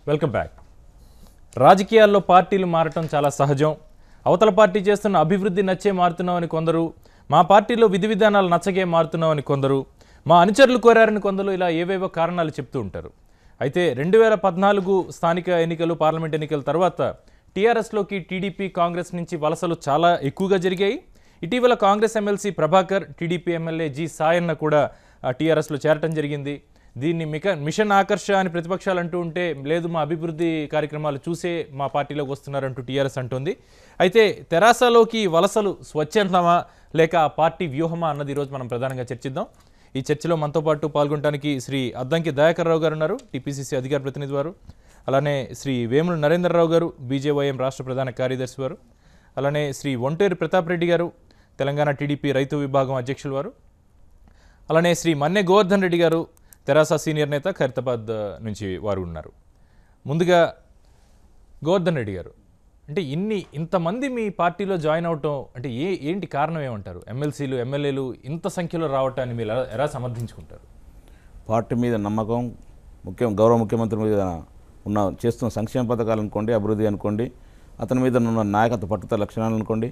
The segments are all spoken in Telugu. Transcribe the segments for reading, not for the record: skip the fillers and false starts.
Welcome back. రాజకీయాల్లో పార్టీలు మారటం చాలా సహజం. అవతల పార్టీ చేస్తున్న అభివృద్ధి నచ్చే మారుతున్నామని కొందరు, మా పార్టీలో విధి విధానాలు నచ్చగే మారుతున్నామని కొందరు, మా అనుచరులు కోరారని కొందరు, ఇలా ఏవేవో కారణాలు చెప్తూ ఉంటారు. అయితే 2014 స్థానిక ఎన్నికలు, పార్లమెంట్ ఎన్నికల తర్వాత టీఆర్ఎస్లోకి టీడీపీ, కాంగ్రెస్ నుంచి వలసలు చాలా ఎక్కువగా జరిగాయి. ఇటీవల Congress MLC Prabhakar, TDP MLA G Sayanna కూడా టీఆర్ఎస్లో చేరటం జరిగింది. దీన్ని మిషన్ ఆకర్ష అని ప్రతిపక్షాలు అంటూ ఉంటే, లేదు మా అభివృద్ధి కార్యక్రమాలు చూసే మా పార్టీలోకి వస్తున్నారంటూ టీఆర్ఎస్ అంటుంది. అయితే తెరాసలోకి వలసలు స్వచ్ఛందమా లేక ఆ పార్టీ వ్యూహమా అన్నది ఈరోజు మనం ప్రధానంగా చర్చిద్దాం. ఈ చర్చలో మనతో పాటు పాల్గొనడానికి శ్రీ అద్దంకి దయాకర్ రావు గారు ఉన్నారు, టీపీసీసీ అధికార ప్రతినిధి వారు. అలానే శ్రీ వేముల నరేంద్రరావు గారు, బీజేవైఎం రాష్ట్ర ప్రధాన కార్యదర్శి వారు. అలానే శ్రీ ఒంటేరు ప్రతాప్ రెడ్డి గారు, తెలంగాణ టీడీపీ రైతు విభాగం అధ్యక్షులు వారు. అలానే శ్రీ మన్నె గోవర్ధన్ రెడ్డి గారు, తెరాస సీనియర్ నేత, ఖైరతాబాద్ నుంచి వారు ఉన్నారు. ముందుగా గోవర్ధన్ రెడ్డి గారు, అంటే ఇంతమంది మీ పార్టీలో జాయిన్ అవటం అంటే ఏంటి కారణం ఏమంటారు? ఎమ్మెల్సీలు, ఎమ్మెల్యేలు ఇంత సంఖ్యలో రావటాన్ని మీరు ఎలా సమర్థించుకుంటారు? పార్టీ మీద నమ్మకం, గౌరవ ముఖ్యమంత్రి మీద చేస్తున్న సంక్షేమ పథకాలు అనుకోండి, అభివృద్ధి అనుకోండి, అతని మీద ఉన్న నాయకత్వ పట్టుదల లక్షణాలు అనుకోండి,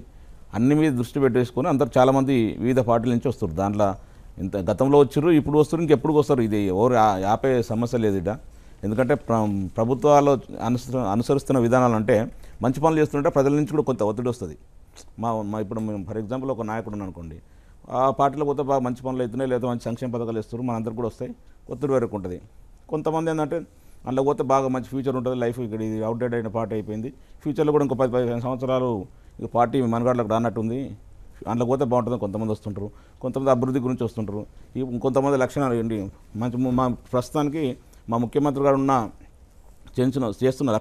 అన్ని మీద దృష్టి పెట్టేసుకొని అందరు చాలామంది వివిధ పార్టీల నుంచి వస్తారు. దాంట్లో ఇంత గతంలో వచ్చారు, ఇప్పుడు వస్తారు, ఇంకెప్పుడు వస్తారు. ఇది ఎవరు ఆపే సమస్య లేదు ఇట. ఎందుకంటే ప్రభుత్వాలు అనుసరిస్తున్న విధానాలు అంటే మంచి పనులు చేస్తుంటే ప్రజల నుంచి కూడా కొంత ఒత్తిడి వస్తుంది. ఇప్పుడు మేము ఫర్ ఎగ్జాంపుల్ ఒక నాయకుడు అనుకోండి, ఆ పార్టీలో పోతే బాగా మంచి పనులు అవుతున్నాయి, లేదా మంచి సంక్షేమ పథకాలు ఇస్తారు, మనందరికి కూడా వస్తాయి, ఒత్తిడి వరకు ఉంటుంది. కొంతమంది ఏంటంటే అందులో పోతే బాగా మంచి ఫ్యూచర్ ఉంటుంది, లైఫ్ ఇక్కడ ఇది అవుట్డేట్ అయిన పార్టీ అయిపోయింది, ఫ్యూచర్లో కూడా ఇంకో 10-15 సంవత్సరాలు ఇక పార్టీ మనగాడలకు రానట్టుంది, అందులో పోతే బాగుంటుంది కొంతమంది వస్తుంటారు. కొంతమంది అభివృద్ధి గురించి వస్తుంటారు. ఇంకొంతమంది లక్షణాలు ఏంటి మంచి మా ప్రస్తుతానికి మా ముఖ్యమంత్రి గారు చేస్తున్న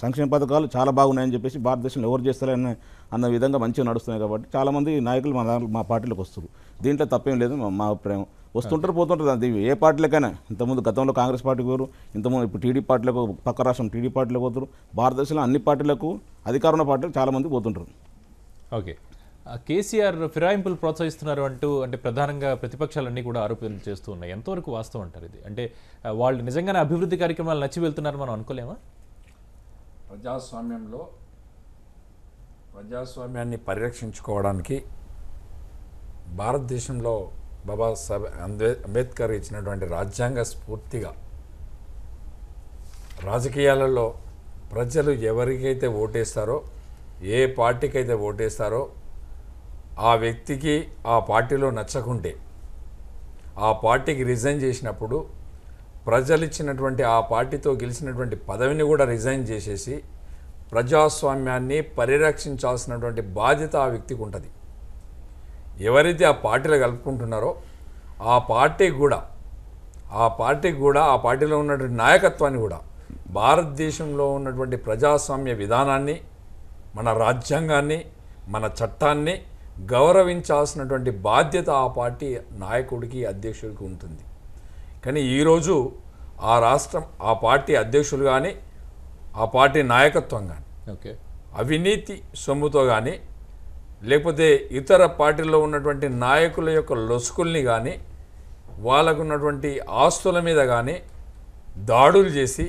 సంక్షేమ పథకాలు చాలా బాగున్నాయని చెప్పేసి భారతదేశంలో ఎవరు చేస్తారని అన్న విధంగా మంచిగా నడుస్తున్నాయి. కాబట్టి చాలామంది నాయకులు మా పార్టీలోకి వస్తారు. దీంట్లో తప్పేం లేదు, మా అభిప్రాయం. వస్తుంటారు, పోతుంటారు. అది ఏ పార్టీలకైనా, ఇంతకుముందు గతంలో కాంగ్రెస్ పార్టీకి పోరు, ఇంతకుముందు ఇప్పుడు టీడీ పార్టీలకు, పక్క రాష్ట్రం టీడీ పార్టీలకు పోతారు. భారతదేశంలో అన్ని పార్టీలకు, అధికారంలో పార్టీలకు చాలామంది పోతుంటారు. ఓకే, కేసీఆర్ ఫిరాయింపులు ప్రోత్సహిస్తున్నారు అంటూ అంటే ప్రధానంగా ప్రతిపక్షాలన్నీ కూడా ఆరోపణలు చేస్తూ ఉన్నాయి. ఎంతవరకు వాస్తవం అంటారు ఇది? అంటే వాళ్ళు నిజంగానే అభివృద్ధి కార్యక్రమాలు నచ్చి వెళ్తున్నారు మనం అనుకోలేమా? ప్రజాస్వామ్యాన్ని పరిరక్షించుకోవడానికి భారతదేశంలో బాబాసాహెబ్ అంబేద్కర్ ఇచ్చినటువంటి రాజ్యాంగ స్ఫూర్తిగా రాజకీయాలలో ప్రజలు ఎవరికైతే ఓటేస్తారో, ఏ పార్టీకి అయితే ఓటేస్తారో ఆ వ్యక్తికి ఆ పార్టీలో నచ్చకుంటే ఆ పార్టీకి రిజైన్ చేసినప్పుడు ప్రజలు ఇచ్చినటువంటి ఆ పార్టీతో గెలిచినటువంటి పదవిని కూడా రిజైన్ చేసేసి ప్రజాస్వామ్యాన్ని పరిరక్షించాల్సినటువంటి బాధ్యత ఆ వ్యక్తికి ఉంటుంది. ఎవరైతే ఆ పార్టీలో కలుపుకుంటున్నారో ఆ పార్టీకి కూడా ఆ పార్టీలో ఉన్నటువంటి నాయకత్వాన్ని కూడా భారతదేశంలో ఉన్నటువంటి ప్రజాస్వామ్య విధానాన్ని, మన రాజ్యాంగాన్ని, మన చట్టాన్ని గౌరవించాల్సినటువంటి బాధ్యత ఆ పార్టీ నాయకుడికి, అధ్యక్షుడికి ఉంటుంది. కానీ ఈరోజు ఆ పార్టీ అధ్యక్షులు కానీ, ఆ పార్టీ నాయకత్వం కానీ అవినీతి సొమ్ముతో కానీ, లేకపోతే ఇతర పార్టీల్లో ఉన్నటువంటి నాయకుల యొక్క లొసుకుల్ని కానీ, వాళ్ళకున్నటువంటి ఆస్తుల మీద కానీ దాడులు చేసి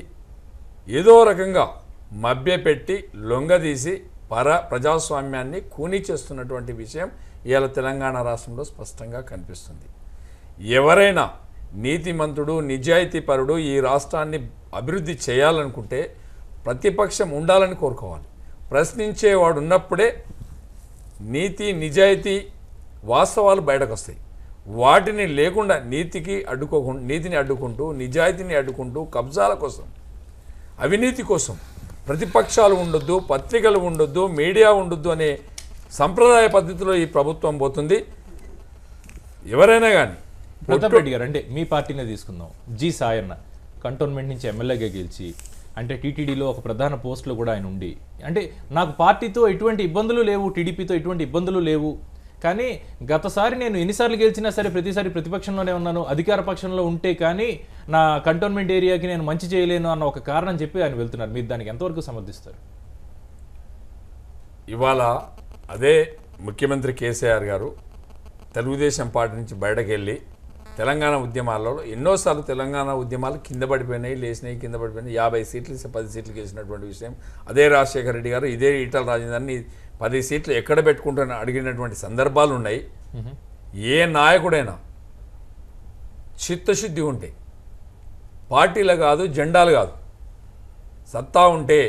ఏదో రకంగా మభ్యపెట్టి లొంగదీసి ప్రజాస్వామ్యాన్ని కూనీ చేస్తున్నటువంటి విషయం ఇవాళ తెలంగాణ రాష్ట్రంలో స్పష్టంగా కనిపిస్తుంది. ఎవరైనా నీతిమంతుడు, నిజాయితీపరుడు ఈ రాష్ట్రాన్ని అభివృద్ధి చేయాలనుకుంటే ప్రతిపక్షం ఉండాలని కోరుకోవాలి. ప్రశ్నించేవాడు ఉన్నప్పుడే నీతి, నిజాయితీ, వాస్తవాలు బయటకు వస్తాయి. వాటిని లేకుండా నీతిని అడ్డుకుంటూ, నిజాయితీని అడ్డుకుంటూ, కబ్జాల కోసం, అవినీతి కోసం ప్రతిపక్షాలు ఉండొద్దు, పత్రికలు ఉండొద్దు, మీడియా ఉండొద్దు అనే సంప్రదాయ పద్ధతిలో ఈ ప్రభుత్వం పోతుంది. ఎవరైనా కానీ ప్రతాప్ రెడ్డి గారు, అంటే మీ పార్టీనే తీసుకుందాం. జి సాయన్న కంటోన్మెంట్ నుంచి ఎమ్మెల్యేగా గెలిచి, అంటే టీటీడీలో ఒక ప్రధాన పోస్టులో కూడా ఆయన ఉండి, అంటే నాకు పార్టీతో ఎటువంటి ఇబ్బందులు లేవు, టీడీపీతో ఎటువంటి ఇబ్బందులు లేవు, కానీ గతసారి నేను ఎన్నిసార్లు గెలిచినా సరే ప్రతిసారి ప్రతిపక్షంలోనే ఉన్నాను, అధికార పక్షంలో ఉంటే కానీ నా కంటోన్మెంట్ ఏరియాకి నేను మంచి చేయలేను అన్న ఒక కారణం చెప్పి ఆయన వెళ్తున్నారు. మీరు దానికి ఎంతవరకు సమర్థిస్తారు? ఇవాళ అదే ముఖ్యమంత్రి కేసీఆర్ గారు తెలుగుదేశం పార్టీ నుంచి బయటకు వెళ్ళి తెలంగాణ ఉద్యమాలలో ఎన్నోసార్లు తెలంగాణ ఉద్యమాలు కింద పడిపోయినాయి, లేచినాయి, కింద పడిపోయినాయి. 50 సీట్లు 10 సీట్లు గెలిచినటువంటి విషయం. అదే రాజశేఖర రెడ్డి గారు ఇదే ఈటల రాజేందర్ని 10 సీట్లు ఎక్కడ పెట్టుకుంటారని అడిగినటువంటి సందర్భాలు ఉన్నాయి. ఏ నాయకుడైనా చిత్తశుద్ధి ఉంటే, పార్టీలు కాదు, జెండాలు కాదు, సత్తా ఉంటే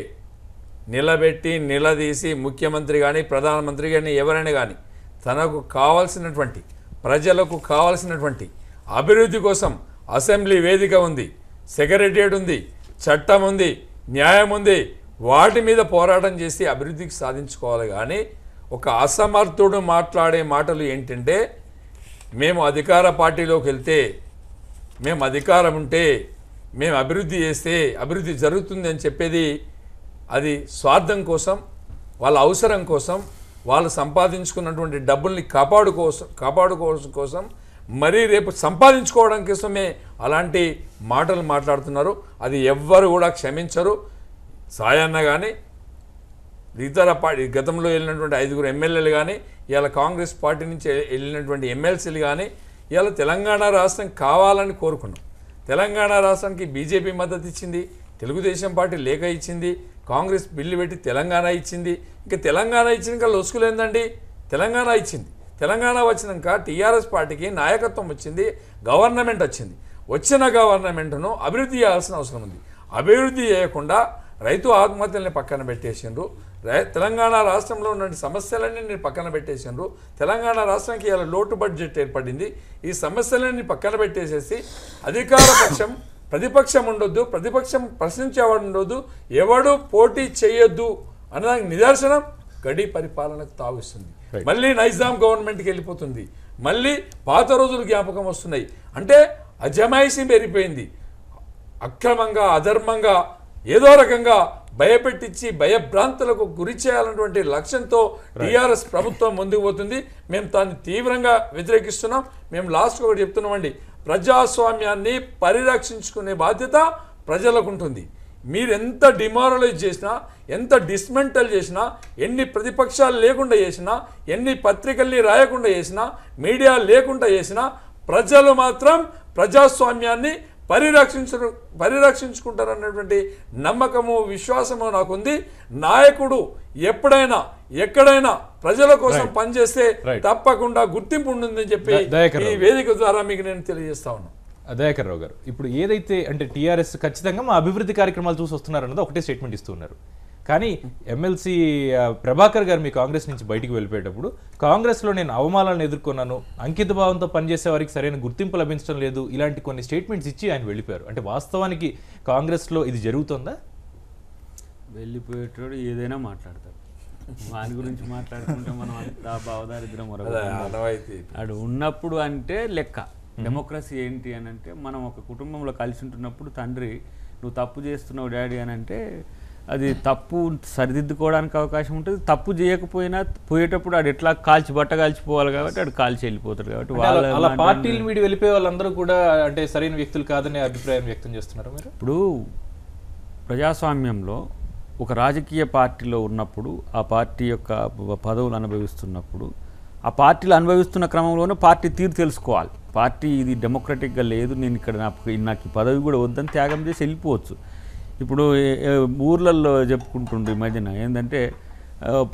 నిలబెట్టి నిలదీసి ముఖ్యమంత్రి కానీ ప్రధానమంత్రి కానీ ఎవరైనా కానీ తనకు కావాల్సినటువంటి ప్రజలకు కావాల్సినటువంటి అభివృద్ధి కోసం అసెంబ్లీ వేదిక ఉంది, సెక్రటరియట్ ఉంది, చట్టం ఉంది, న్యాయం ఉంది, వాటి మీద పోరాటం చేసి అభివృద్ధికి సాధించుకోవాలి. కానీ ఒక అసమర్థుడు మాట్లాడే మాటలు ఏంటంటే మేము అధికార పార్టీలోకి వెళ్తే, మేము అధికారం ఉంటే, మేము అభివృద్ధి చేస్తే అభివృద్ధి జరుగుతుంది అని చెప్పేది అది స్వార్థం కోసం, వాళ్ళ అవసరం కోసం, వాళ్ళు సంపాదించుకున్నటువంటి డబ్బుల్ని కాపాడుకోవడం కోసం, మరీ రేపు సంపాదించుకోవడం కోసమే అలాంటి మాటలు మాట్లాడుతున్నారు. అది ఎవ్వరు కూడా క్షమించరు. సాయన్న కానీ ఇతర పార్టీ గతంలో వెళ్ళినటువంటి 5 ఎమ్మెల్యేలు కానీ, ఇవాళ కాంగ్రెస్ పార్టీ నుంచి వెళ్ళినటువంటి ఎమ్మెల్సీలు కానీ ఇవాళ తెలంగాణ రాష్ట్రం కావాలని కోరుకున్నాం. తెలంగాణ రాష్ట్రానికి బీజేపీ మద్దతు ఇచ్చింది, తెలుగుదేశం పార్టీ లేఖ ఇచ్చింది, కాంగ్రెస్ బిల్లు పెట్టి తెలంగాణ ఇచ్చింది. ఇంకా తెలంగాణ ఇచ్చినాక లొసుకులేందండి, తెలంగాణ ఇచ్చింది. తెలంగాణ వచ్చినాక టీఆర్ఎస్ పార్టీకి నాయకత్వం వచ్చింది, గవర్నమెంట్ వచ్చింది. వచ్చిన గవర్నమెంట్ను అభివృద్ధి చేయాల్సిన అవసరం ఉంది. అభివృద్ధి చేయకుండా రైతు ఆత్మహత్యల్ని పక్కన పెట్టేసిండ్రు, తెలంగాణ రాష్ట్రంలో ఉన్న సమస్యలన్నీ పక్కన పెట్టేసిండ్రు. తెలంగాణ రాష్ట్రానికి ఇలా లోటు బడ్జెట్ ఏర్పడింది. ఈ సమస్యలన్నీ పక్కన పెట్టేసేసి అధికార పక్షం ప్రతిపక్షం ఉండొద్దు, ప్రతిపక్షం ప్రశ్నించేవాడు ఉండొద్దు, ఎవడు పోటీ చేయొద్దు అన్నదానికి నిదర్శనం గడి పరిపాలనకు తావిస్తుంది. మళ్ళీ నైజాం గవర్నమెంట్కి వెళ్ళిపోతుంది, మళ్ళీ పాత రోజులు జ్ఞాపకం వస్తున్నాయి. అంటే అజమాయిషీ పెరిగిపోయింది. అక్రమంగా అధర్మంగా ఏదో రకంగా భయపెట్టించి భయభ్రాంతులకు గురి చేయాలన్నటువంటి లక్ష్యంతో టీఆర్ఎస్ ప్రభుత్వం ముందుకు పోతుంది. మేము దాన్ని తీవ్రంగా వ్యతిరేకిస్తున్నాం. మేము లాస్ట్కి ఒకటి చెప్తున్నామండి, ప్రజాస్వామ్యాన్ని పరిరక్షించుకునే బాధ్యత ప్రజలకు ఉంటుంది. మీరు ఎంత డిమారలైజ్ చేసినా, ఎంత డిస్మెంటల్ చేసినా, ఎన్ని ప్రతిపక్షాలు లేకుండా చేసినా, ఎన్ని పత్రికల్ని రాయకుండా చేసినా, మీడియా లేకుండా చేసినా, ప్రజలు మాత్రం ప్రజాస్వామ్యాన్ని పరిరక్షించుకుంటారన్నటువంటి నమ్మకము విశ్వాసము నాకుంది. నాయకుడు ఎప్పుడైనా ఎక్కడైనా ప్రజల కోసం పనిచేస్తే తప్పకుండా గుర్తింపు ఉంటుందని చెప్పి ఈ వేదిక ద్వారా మీకు నేను తెలియజేస్తా ఉన్నాను. దయాకర్ రావు గారు, ఇప్పుడు ఏదైతే అంటే టీఆర్ఎస్ ఖచ్చితంగా మా అభివృద్ధి కార్యక్రమాలు చూసి వస్తున్నారన్నది ఒకటే స్టేట్మెంట్ ఇస్తున్నారు. కానీ ఎమ్మెల్సీ ప్రభాకర్ గారు మీ కాంగ్రెస్ నుంచి బయటికి వెళ్ళిపోయేటప్పుడు కాంగ్రెస్లో నేను అవమానాలను ఎదుర్కొన్నాను, అంకిత భావంతో పనిచేసే వారికి సరైన గుర్తింపు లభించడం లేదు, ఇలాంటి కొన్ని స్టేట్మెంట్స్ ఇచ్చి ఆయన వెళ్ళిపోయారు. అంటే వాస్తవానికి కాంగ్రెస్లో ఇది జరుగుతుందా? వెళ్ళిపోయేటోడు ఏదైనా మాట్లాడతాడు. వాని గురించి మాట్లాడుకుంటే మనం అంతా భావదారిద్రం అడు ఉన్నప్పుడు అంటే లెక్క. డెమోక్రసీ ఏంటి అని అంటే, మనం ఒక కుటుంబంలో కలిసి ఉంటున్నప్పుడు తండ్రి నువ్వు తప్పు చేస్తున్నావు డాడీ అని అంటే అది తప్పు సరిదిద్దుకోవడానికి అవకాశం ఉంటుంది. తప్పు చేయకపోయినా పోయేటప్పుడు ఆడు ఎట్లా బట్ట కాల్చిపోవాలి కాబట్టి ఆడు కాల్చి వెళ్ళిపోతాడు. కాబట్టి వాళ్ళ పార్టీలు వీడి వెళ్ళిపోయే వాళ్ళందరూ కూడా అంటే సరైన వ్యక్తులు కాదనే అభిప్రాయం వ్యక్తం చేస్తున్నారు మీరు. ఇప్పుడు ప్రజాస్వామ్యంలో ఒక రాజకీయ పార్టీలో ఉన్నప్పుడు, ఆ పార్టీ యొక్క పదవులు అనుభవిస్తున్నప్పుడు, ఆ పార్టీలు అనుభవిస్తున్న క్రమంలోనే పార్టీ తీరు తెలుసుకోవాలి. పార్టీ ఇది డెమోక్రటిక్గా లేదు, నేను ఇక్కడ నాకు ఈ పదవి కూడా వద్దని త్యాగం చేసి వెళ్ళిపోవచ్చు. ఇప్పుడు ఊర్లలో చెప్పుకుంటుండ్రు ఈ మధ్యన ఏంటంటే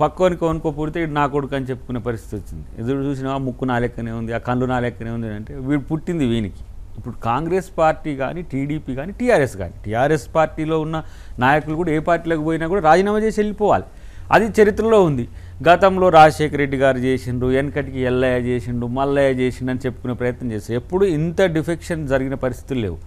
పక్కోనికి కొనుక్కో పుడితే ఇటు నా కొడుకు అని చెప్పుకునే పరిస్థితి వచ్చింది. ఎదురు చూసినా ముక్కు నా లెక్కనే ఉంది, ఆ కళ్ళు నా లెక్కనే ఉంది అంటే వీడు పుట్టింది వీనికి. ఇప్పుడు కాంగ్రెస్ పార్టీ కానీ టీడీపీ కానీ టీఆర్ఎస్ కానీ, టీఆర్ఎస్ పార్టీలో ఉన్న నాయకులు కూడా ఏ పార్టీలోకి పోయినా కూడా రాజీనామా చేసి వెళ్ళిపోవాలి. అది చరిత్రలో ఉంది. గతంలో రాజశేఖర రెడ్డి గారు చేసిండ్రు, వెనకటికి ఎల్లయ్య చేసిండు, మల్లయ్య చేసిండు అని చెప్పుకునే ప్రయత్నం చేస్తారు. ఎప్పుడు ఇంత డిఫెక్షన్ జరిగిన పరిస్థితులు లేవు.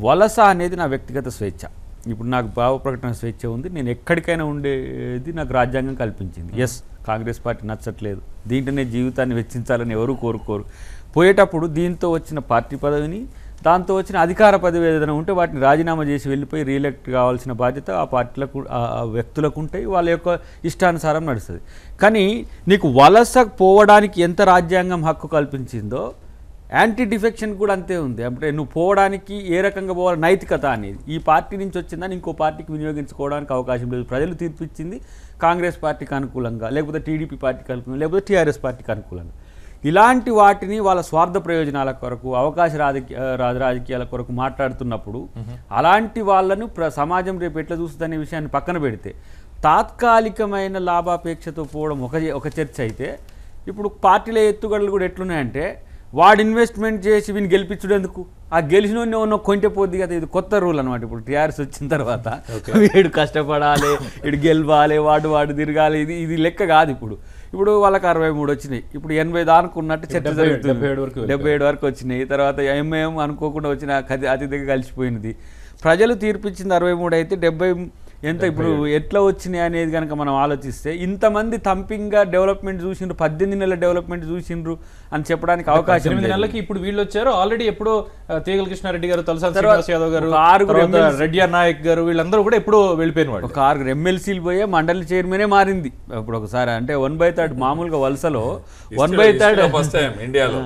వలస అనేది నా వ్యక్తిగత స్వేచ్ఛ. ఇప్పుడు నాకు భావ ప్రకటన స్వేచ్ఛ ఉంది, నేను ఎక్కడికైనా ఉండేది నాకు రాజ్యాంగం కల్పించింది. ఎస్, కాంగ్రెస్ పార్టీ నచ్చట్లేదు, దీంట్లోనే జీవితాన్ని వెచ్చించాలని ఎవరు కోరుకోరు. పోయేటప్పుడు దీంతో వచ్చిన పార్టీ పదవిని, దాంతో వచ్చిన అధికార పదవి ఏదైనా ఉంటే వాటిని రాజీనామా చేసి వెళ్ళిపోయి రీఎలెక్ట్ కావాల్సిన బాధ్యత ఆ పార్టీలకు ఆ వ్యక్తులకు ఉంటాయి. వాళ్ళ యొక్క ఇష్టానుసారం నడుస్తుంది. కానీ నీకు వలస పోవడానికి ఎంత రాజ్యాంగం హక్కు కల్పించిందో యాంటీ డిఫెక్షన్ కూడా అంతే ఉంది. అంటే నువ్వు పోవడానికి ఏ రకంగా పోవాలి, నైతికత అనేది ఈ పార్టీ నుంచి వచ్చిందని ఇంకో పార్టీకి వినియోగించుకోవడానికి అవకాశం లేదు. ప్రజలు తీర్పిచ్చింది కాంగ్రెస్ పార్టీకి అనుకూలంగా, లేకపోతే టీడీపీ పార్టీకి అనుకూలంగా, లేకపోతే టీఆర్ఎస్ పార్టీకి అనుకూలంగా. ఇలాంటి వాటిని వాళ్ళ స్వార్థ ప్రయోజనాల కొరకు అవకాశ రాజకీయాల కొరకు మాట్లాడుతున్నప్పుడు అలాంటి వాళ్ళను సమాజం రేపు ఎట్లా చూస్తుందనే విషయాన్ని పక్కన పెడితే తాత్కాలికమైన లాభాపేక్షతో పోవడం ఒక చర్చ అయితే, ఇప్పుడు పార్టీల ఎత్తుగడలు కూడా ఎట్లున్నాయంటే వాడు ఇన్వెస్ట్మెంట్ చేసి వీని గెలిపించడేందుకు, ఆ గెలిచిన ఉన్న కొంటే పోద్ది కదా. ఇది కొత్త రూల్ అనమాట. ఇప్పుడు టీఆర్ఎస్ వచ్చిన తర్వాత వీడు కష్టపడాలి, వీడు గెలవాలి, వాడు తిరగాలి, ఇది లెక్క కాదు. ఇప్పుడు వాళ్ళకి 63 వచ్చినాయి, ఇప్పుడు 80 దానికి ఉన్నట్టు చర్చ జరుగుతుంది. 77 వరకు వచ్చినాయి. తర్వాత ఎంఏఎం అనుకోకుండా వచ్చిన అతిథిగా కలిసిపోయినది. ప్రజలు తీర్పిచ్చింది 63 అయితే 70 ఎంత ఇప్పుడు ఎట్లా వచ్చినాయి అనేది కనుక మనం ఆలోచిస్తే, ఇంతమంది థంపింగ్గా డెవలప్మెంట్ చూసిండ్రు, 18 నెలల డెవలప్మెంట్ చూసిండ్రు అని చెప్పడానికి అవకాశం. 8 నెలలకి ఇప్పుడు వీళ్ళు వచ్చారు. ఆల్రెడీ ఎప్పుడో తీగల కృష్ణారెడ్డి గారు, తలసాని శ్రీనివాస్ యాదవ్ గారు, రెడ్డియార్ నాయక్ గారు, వీళ్ళందరూ కూడా ఎప్పుడో వెళ్ళిపోయిన వాళ్ళు. ఒక 6 ఎమ్మెల్సీలు పోయే మండలి చైర్మనే మారింది. ఇప్పుడు ఒకసారి అంటే 1/3 మామూలుగా వలసలో 1/3 ఇండియాలో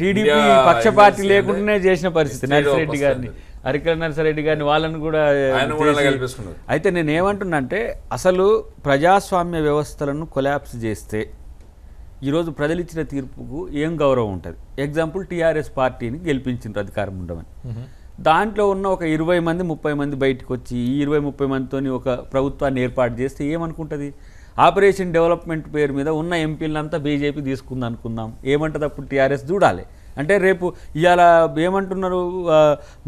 టీడీపీ పక్షపాతి లేకుండానే చేసిన పరిస్థితి. నర్సిరెడ్డి గారిని, హరికల నర్సిరెడ్డి గారిని, వాళ్ళని కూడా. అయితే నేను ఏమంటున్నానంటే, అసలు ప్రజాస్వామ్య వ్యవస్థలను కొలాప్స్ చేస్తే ఈరోజు ప్రజలు ఇచ్చిన తీర్పుకు ఏం గౌరవం ఉంటుంది? ఎగ్జాంపుల్, టీఆర్ఎస్ పార్టీని గెలిపించిండ్రు అధికారం ఉండమని. దాంట్లో ఉన్న ఒక 20 మంది 30 మంది బయటకు వచ్చి ఈ 20-30 మందితో ఒక ప్రభుత్వాన్ని ఏర్పాటు చేస్తే ఏమనుకుంటుంది? ఆపరేషన్ డెవలప్మెంట్ పేరు మీద ఉన్న ఎంపీలంతా బీజేపీ తీసుకుంది అనుకుందాం. ఏమంటుంది అప్పుడు టీఆర్ఎస్? చూడాలి. అంటే రేపు ఇవాళ ఏమంటున్నారు,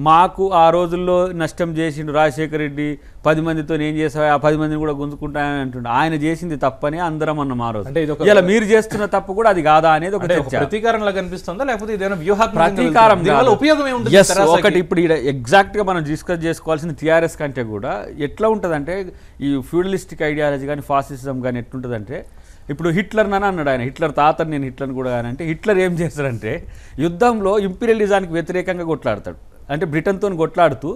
మాకు ఆ రోజుల్లో నష్టం చేసిండు రాజశేఖర రెడ్డి, 10 మందితో ఏం చేసావు, ఆ 10 మందిని కూడా గుంజుకుంటానని అంటుండే. ఆయన చేసింది తప్పని అందరం అన్నాం ఆ రోజు. ఇలా మీరు చేస్తున్న తప్పు కూడా అది కాదా అనేది ఒక ప్రతీకారంలా కనిపిస్తుందా, లేకపోతే ఇదేనా వ్యూహాత్మక ప్రతీకారం? ఉపయోగం ఏముంది? ఒకటి ఇప్పుడు ఎగ్జాక్ట్గా మనం డిస్కస్ చేసుకోవాల్సింది టీఆర్ఎస్ కంటే కూడా ఎట్లా ఉంటుందంటే, ఈ ఫ్యూడలిస్టిక్ ఐడియాలజీ కానీ ఫాసిజం కానీ ఎట్లుంటుందంటే, ఇప్పుడు హిట్లర్ అని అన్నాడు ఆయన. హిట్లర్ తాతని నేను హిట్లర్ని కూడా అంటే, హిట్లర్ ఏం చేస్తాడంటే యుద్ధంలో ఇంపీరియలిజానికి వ్యతిరేకంగా కొట్లాడతాడు. అంటే బ్రిటన్తో కొట్లాడుతూ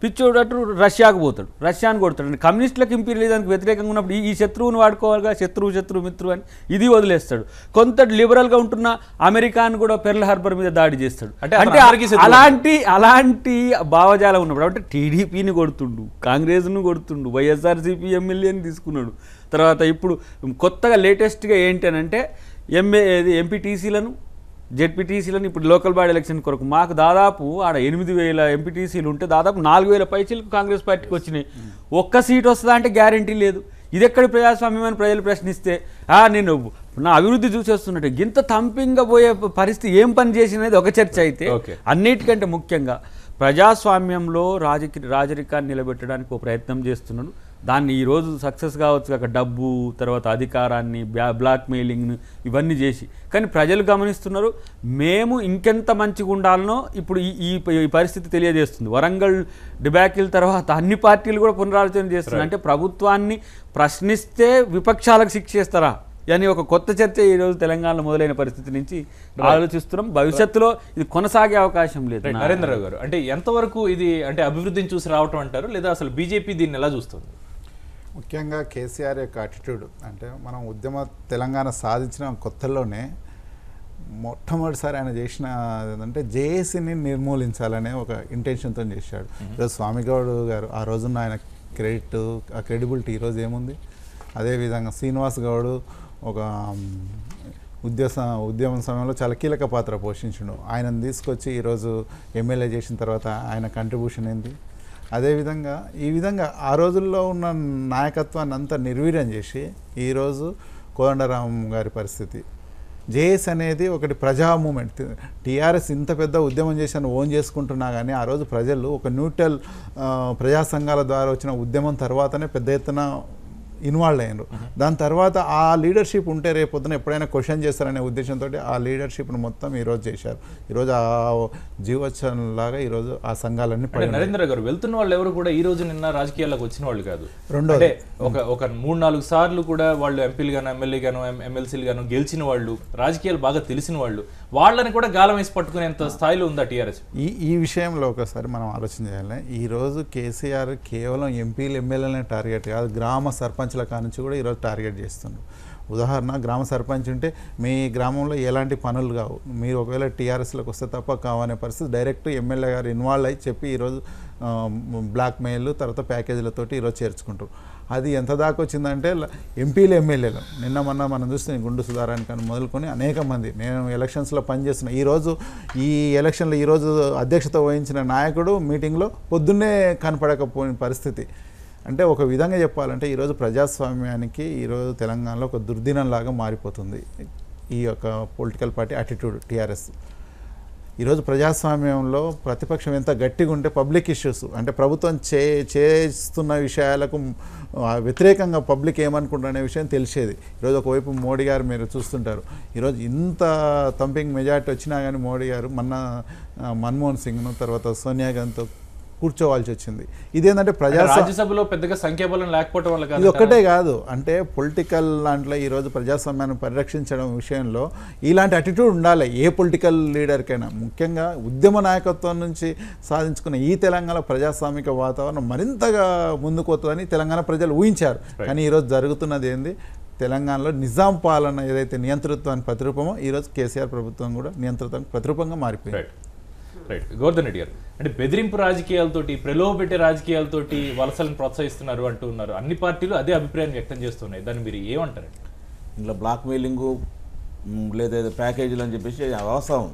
పిచ్చోడట్టు రష్యాకు పోతాడు, రష్యాను కొడతాడు. కమ్యూనిస్టులకు ఇంపీరియలిజానికి వ్యతిరేకంగా ఉన్నప్పుడు ఈ శత్రువుని వాడుకోవాలిగా, శత్రువు మిత్రువు అని ఇది వదిలేస్తాడు. కొంత లిబరల్గా ఉంటున్న అమెరికాను కూడా పెర్ల్ హార్బర్ మీద దాడి చేస్తాడు. అంటే అలాంటి భావజాలం ఉన్నప్పుడు అంటే టీడీపీని కొడుతుండు, కాంగ్రెస్ను కొడుతుండు, వైఎస్ఆర్సీపీ ఎమ్మెల్యేని తీసుకున్నాడు. తర్వాత ఇప్పుడు కొత్తగా లేటెస్ట్గా ఏంటి అని అంటే ఎంపీటీసీలను, జెడ్పీటీసీలను ఇప్పుడు లోకల్ బాడీ ఎలక్షన్ కొరకు మాకు దాదాపు ఆడ 8,000 ఎంపీటీసీలు ఉంటే దాదాపు 4,000 పైచీలకు కాంగ్రెస్ పార్టీకి వచ్చినాయి. ఒక్క సీట్ వస్తుందా అంటే గ్యారంటీ లేదు. ఇది ఎక్కడి ప్రజాస్వామ్యం అని ప్రజలు ప్రశ్నిస్తే, నేను నా అభివృద్ధి చూసేస్తున్నట్టు ఇంత థంపింగ్గా పోయే పరిస్థితి ఏం పని చేసినది ఒక చర్చ అయితే, అన్నిటికంటే ముఖ్యంగా ప్రజాస్వామ్యంలో రాజరికాన్ని నిలబెట్టడానికి ఒక ప్రయత్నం చేస్తున్నాడు. దాన్ని ఈరోజు సక్సెస్ కావచ్చు, అక్కడ డబ్బు, తర్వాత అధికారాన్ని, బ్లాక్ మెయిలింగ్ను ఇవన్నీ చేసి. కానీ ప్రజలు గమనిస్తున్నారు, మేము ఇంకెంత మంచిగా ఉండాలనో ఇప్పుడు ఈ పరిస్థితి తెలియజేస్తుంది. వరంగల్ డిబాకిల్ తర్వాత అన్ని పార్టీలు కూడా పునరాలోచన చేస్తున్నాయి. అంటే ప్రభుత్వాన్ని ప్రశ్నిస్తే విపక్షాలకు శిక్ష చేస్తారా అని ఒక కొత్త చర్చ ఈరోజు తెలంగాణలో మొదలైన పరిస్థితి నుంచి ఆలోచిస్తున్నాం. భవిష్యత్తులో ఇది కొనసాగే అవకాశం లేదు. నరేంద్రరావు గారు, అంటే ఎంతవరకు ఇది అంటే అభివృద్ధిని చూసి రావటం అంటారు, లేదా అసలు బీజేపీ దీన్ని ఎలా చూస్తుంది? ముఖ్యంగా కేసీఆర్ యొక్క అటిట్యూడ్ అంటే, మనం తెలంగాణ సాధించిన కొత్తల్లోనే మొట్టమొదటిసారి ఆయన చేసిన ఏంటంటే జేఏసీని నిర్మూలించాలనే ఒక ఇంటెన్షన్తో చేశాడు. ఈరోజు స్వామిగౌడ్ గారు ఆ రోజున్న ఆయన ఆ క్రెడిబిలిటీ ఈరోజు ఏముంది? అదేవిధంగా శ్రీనివాస్ గౌడ్ ఒక ఉద్యమం సమయంలో చాలా కీలక పాత్ర పోషించిండు. ఆయనను తీసుకొచ్చి ఈరోజు ఎమ్మెల్యే చేసిన తర్వాత ఆయన కంట్రిబ్యూషన్ ఏంది? అదేవిధంగా ఈ విధంగా ఆ రోజుల్లో ఉన్న నాయకత్వాన్ని అంతా నిర్వీర్యం చేసి ఈరోజు కోదండరాం గారి పరిస్థితి. జేఎస్ అనేది ఒకటి ప్రజా మూమెంట్. టీఆర్ఎస్ ఇంత పెద్ద ఉద్యమం చేసి ఓన్ చేసుకుంటున్నా కానీ ఆ రోజు ప్రజలు ఒక న్యూట్రల్ ప్రజా సంఘాల ద్వారా వచ్చిన ఉద్యమం తర్వాతనే పెద్ద ఎత్తున ఇన్వాల్వ్ అయ్యారు. దాని తర్వాత ఆ లీడర్షిప్ ఉంటే రేపొద్దున ఎప్పుడైనా క్వశ్చన్ చేస్తారనే ఉద్దేశంతో ఆ లీడర్షిప్ను మొత్తం ఈరోజు చేశారు. ఈరోజు ఆ జీవోత్సవంలాగా ఈరోజు ఆ సంఘాలన్నీ నరేంద్ర గారు వెళ్తున్న వాళ్ళు ఎవరు కూడా ఈ రోజు నిన్న రాజకీయాల్లోకి వచ్చిన వాళ్ళు కాదు. రెండోది ఒక 3-4 సార్లు కూడా వాళ్ళు ఎంపీలు గాను, ఎమ్మెల్యే గాను, ఎమ్మెల్సీలు గాను గెలిచిన వాళ్ళు, రాజకీయాలు బాగా తెలిసిన వాళ్ళు, వాళ్ళని కూడా గాలం వేసి పట్టుకునేంత స్థాయిలో ఉందా టీఆర్ఎస్? ఈ విషయంలో ఒకసారి మనం ఆలోచన చేయాలి. ఈరోజు కేసీఆర్ కేవలం ఎంపీలు ఎమ్మెల్యేలనే టార్గెట్ కాదు, గ్రామ సర్పంచ్ సర్పంచ్ల కానుంచి కూడా ఈరోజు టార్గెట్ చేస్తున్నారు. ఉదాహరణ గ్రామ సర్పంచ్ ఉంటే మీ గ్రామంలో ఎలాంటి పనులు కావు, మీరు ఒకవేళ టీఆర్ఎస్లోకి వస్తే తప్ప కావనే పరిస్థితి డైరెక్ట్ ఎమ్మెల్యే గారు ఇన్వాల్వ్ అయ్యి చెప్పి ఈరోజు బ్లాక్ మెయిల్ తర్వాత ప్యాకేజీలతోటి ఈరోజు చేర్చుకుంటారు. అది ఎంత దాకా వచ్చిందంటే ఎంపీలు ఎమ్మెల్యేలు నిన్న మొన్న మనం చూస్తే గుండు సుధారానికి మొదలుకొని అనేక మంది, నేను ఎలక్షన్స్లో పనిచేస్తున్నా, ఈరోజు ఈ ఎలక్షన్లో ఈరోజు అధ్యక్షత వహించిన నాయకుడు మీటింగ్లో పొద్దున్నే కనపడకపోయిన పరిస్థితి. అంటే ఒక విధంగా చెప్పాలంటే ఈరోజు ప్రజాస్వామ్యానికి ఈరోజు తెలంగాణలో ఒక దుర్దినంలాగా మారిపోతుంది ఈ యొక్క పొలిటికల్ పార్టీ అటిట్యూడ్ టీఆర్ఎస్. ఈరోజు ప్రజాస్వామ్యంలో ప్రతిపక్షం ఎంత గట్టిగా ఉంటే పబ్లిక్ ఇష్యూస్ అంటే ప్రభుత్వం చేస్తున్న విషయాలకు వ్యతిరేకంగా పబ్లిక్ ఏమనుకుంటారనే విషయం తెలిసేది. ఈరోజు ఒకవైపు మోడీ గారు మీరు చూస్తుంటారు, ఈరోజు ఇంత థంపింగ్ మెజార్టీ వచ్చినా కానీ మోడీ గారు మొన్న మన్మోహన్ సింగ్ను తర్వాత సోనియా గాంధీతో కూర్చోవాల్సి వచ్చింది. ఇదేంటంటే రాజ్యసభలో పెద్దగా సంఖ్యాబలం లేకపోవడం వల్ల ఇది ఒక్కటే కాదు, అంటే పొలిటికల్ దాంట్లో ఈరోజు ప్రజాస్వామ్యాన్ని పరిరక్షించడం విషయంలో ఇలాంటి అటిట్యూడ్ ఉండాలి ఏ పొలిటికల్ లీడర్కైనా. ముఖ్యంగా ఉద్యమ నాయకత్వం నుంచి సాధించుకున్న ఈ తెలంగాణ ప్రజాస్వామిక వాతావరణం మరింతగా ముందుకు వస్తుందని తెలంగాణ ప్రజలు ఊహించారు. కానీ ఈరోజు జరుగుతున్నది ఏంది, తెలంగాణలో నిజాం పాలన ఏదైతే నియంతృత్వానికి ప్రతిరూపమో ఈరోజు కేసీఆర్ ప్రభుత్వం కూడా నియంతృత్వానికి ప్రతిరూపంగా మారిపోయింది. రైట్, గోవర్ధన్ రెడ్డి గారు, అంటే బెదిరింపు రాజకీయాలతోటి ప్రలోభ పెట్టే రాజకీయాలతోటి వలసలను ప్రోత్సహిస్తున్నారు అంటున్నారు, అన్ని పార్టీలు అదే అభిప్రాయం వ్యక్తం చేస్తున్నాయి, దాన్ని మీరు ఏమంటారండి? ఇంట్లో బ్లాక్ మెయిలింగు లేదా ప్యాకేజీలు అని చెప్పేసి అవసరం.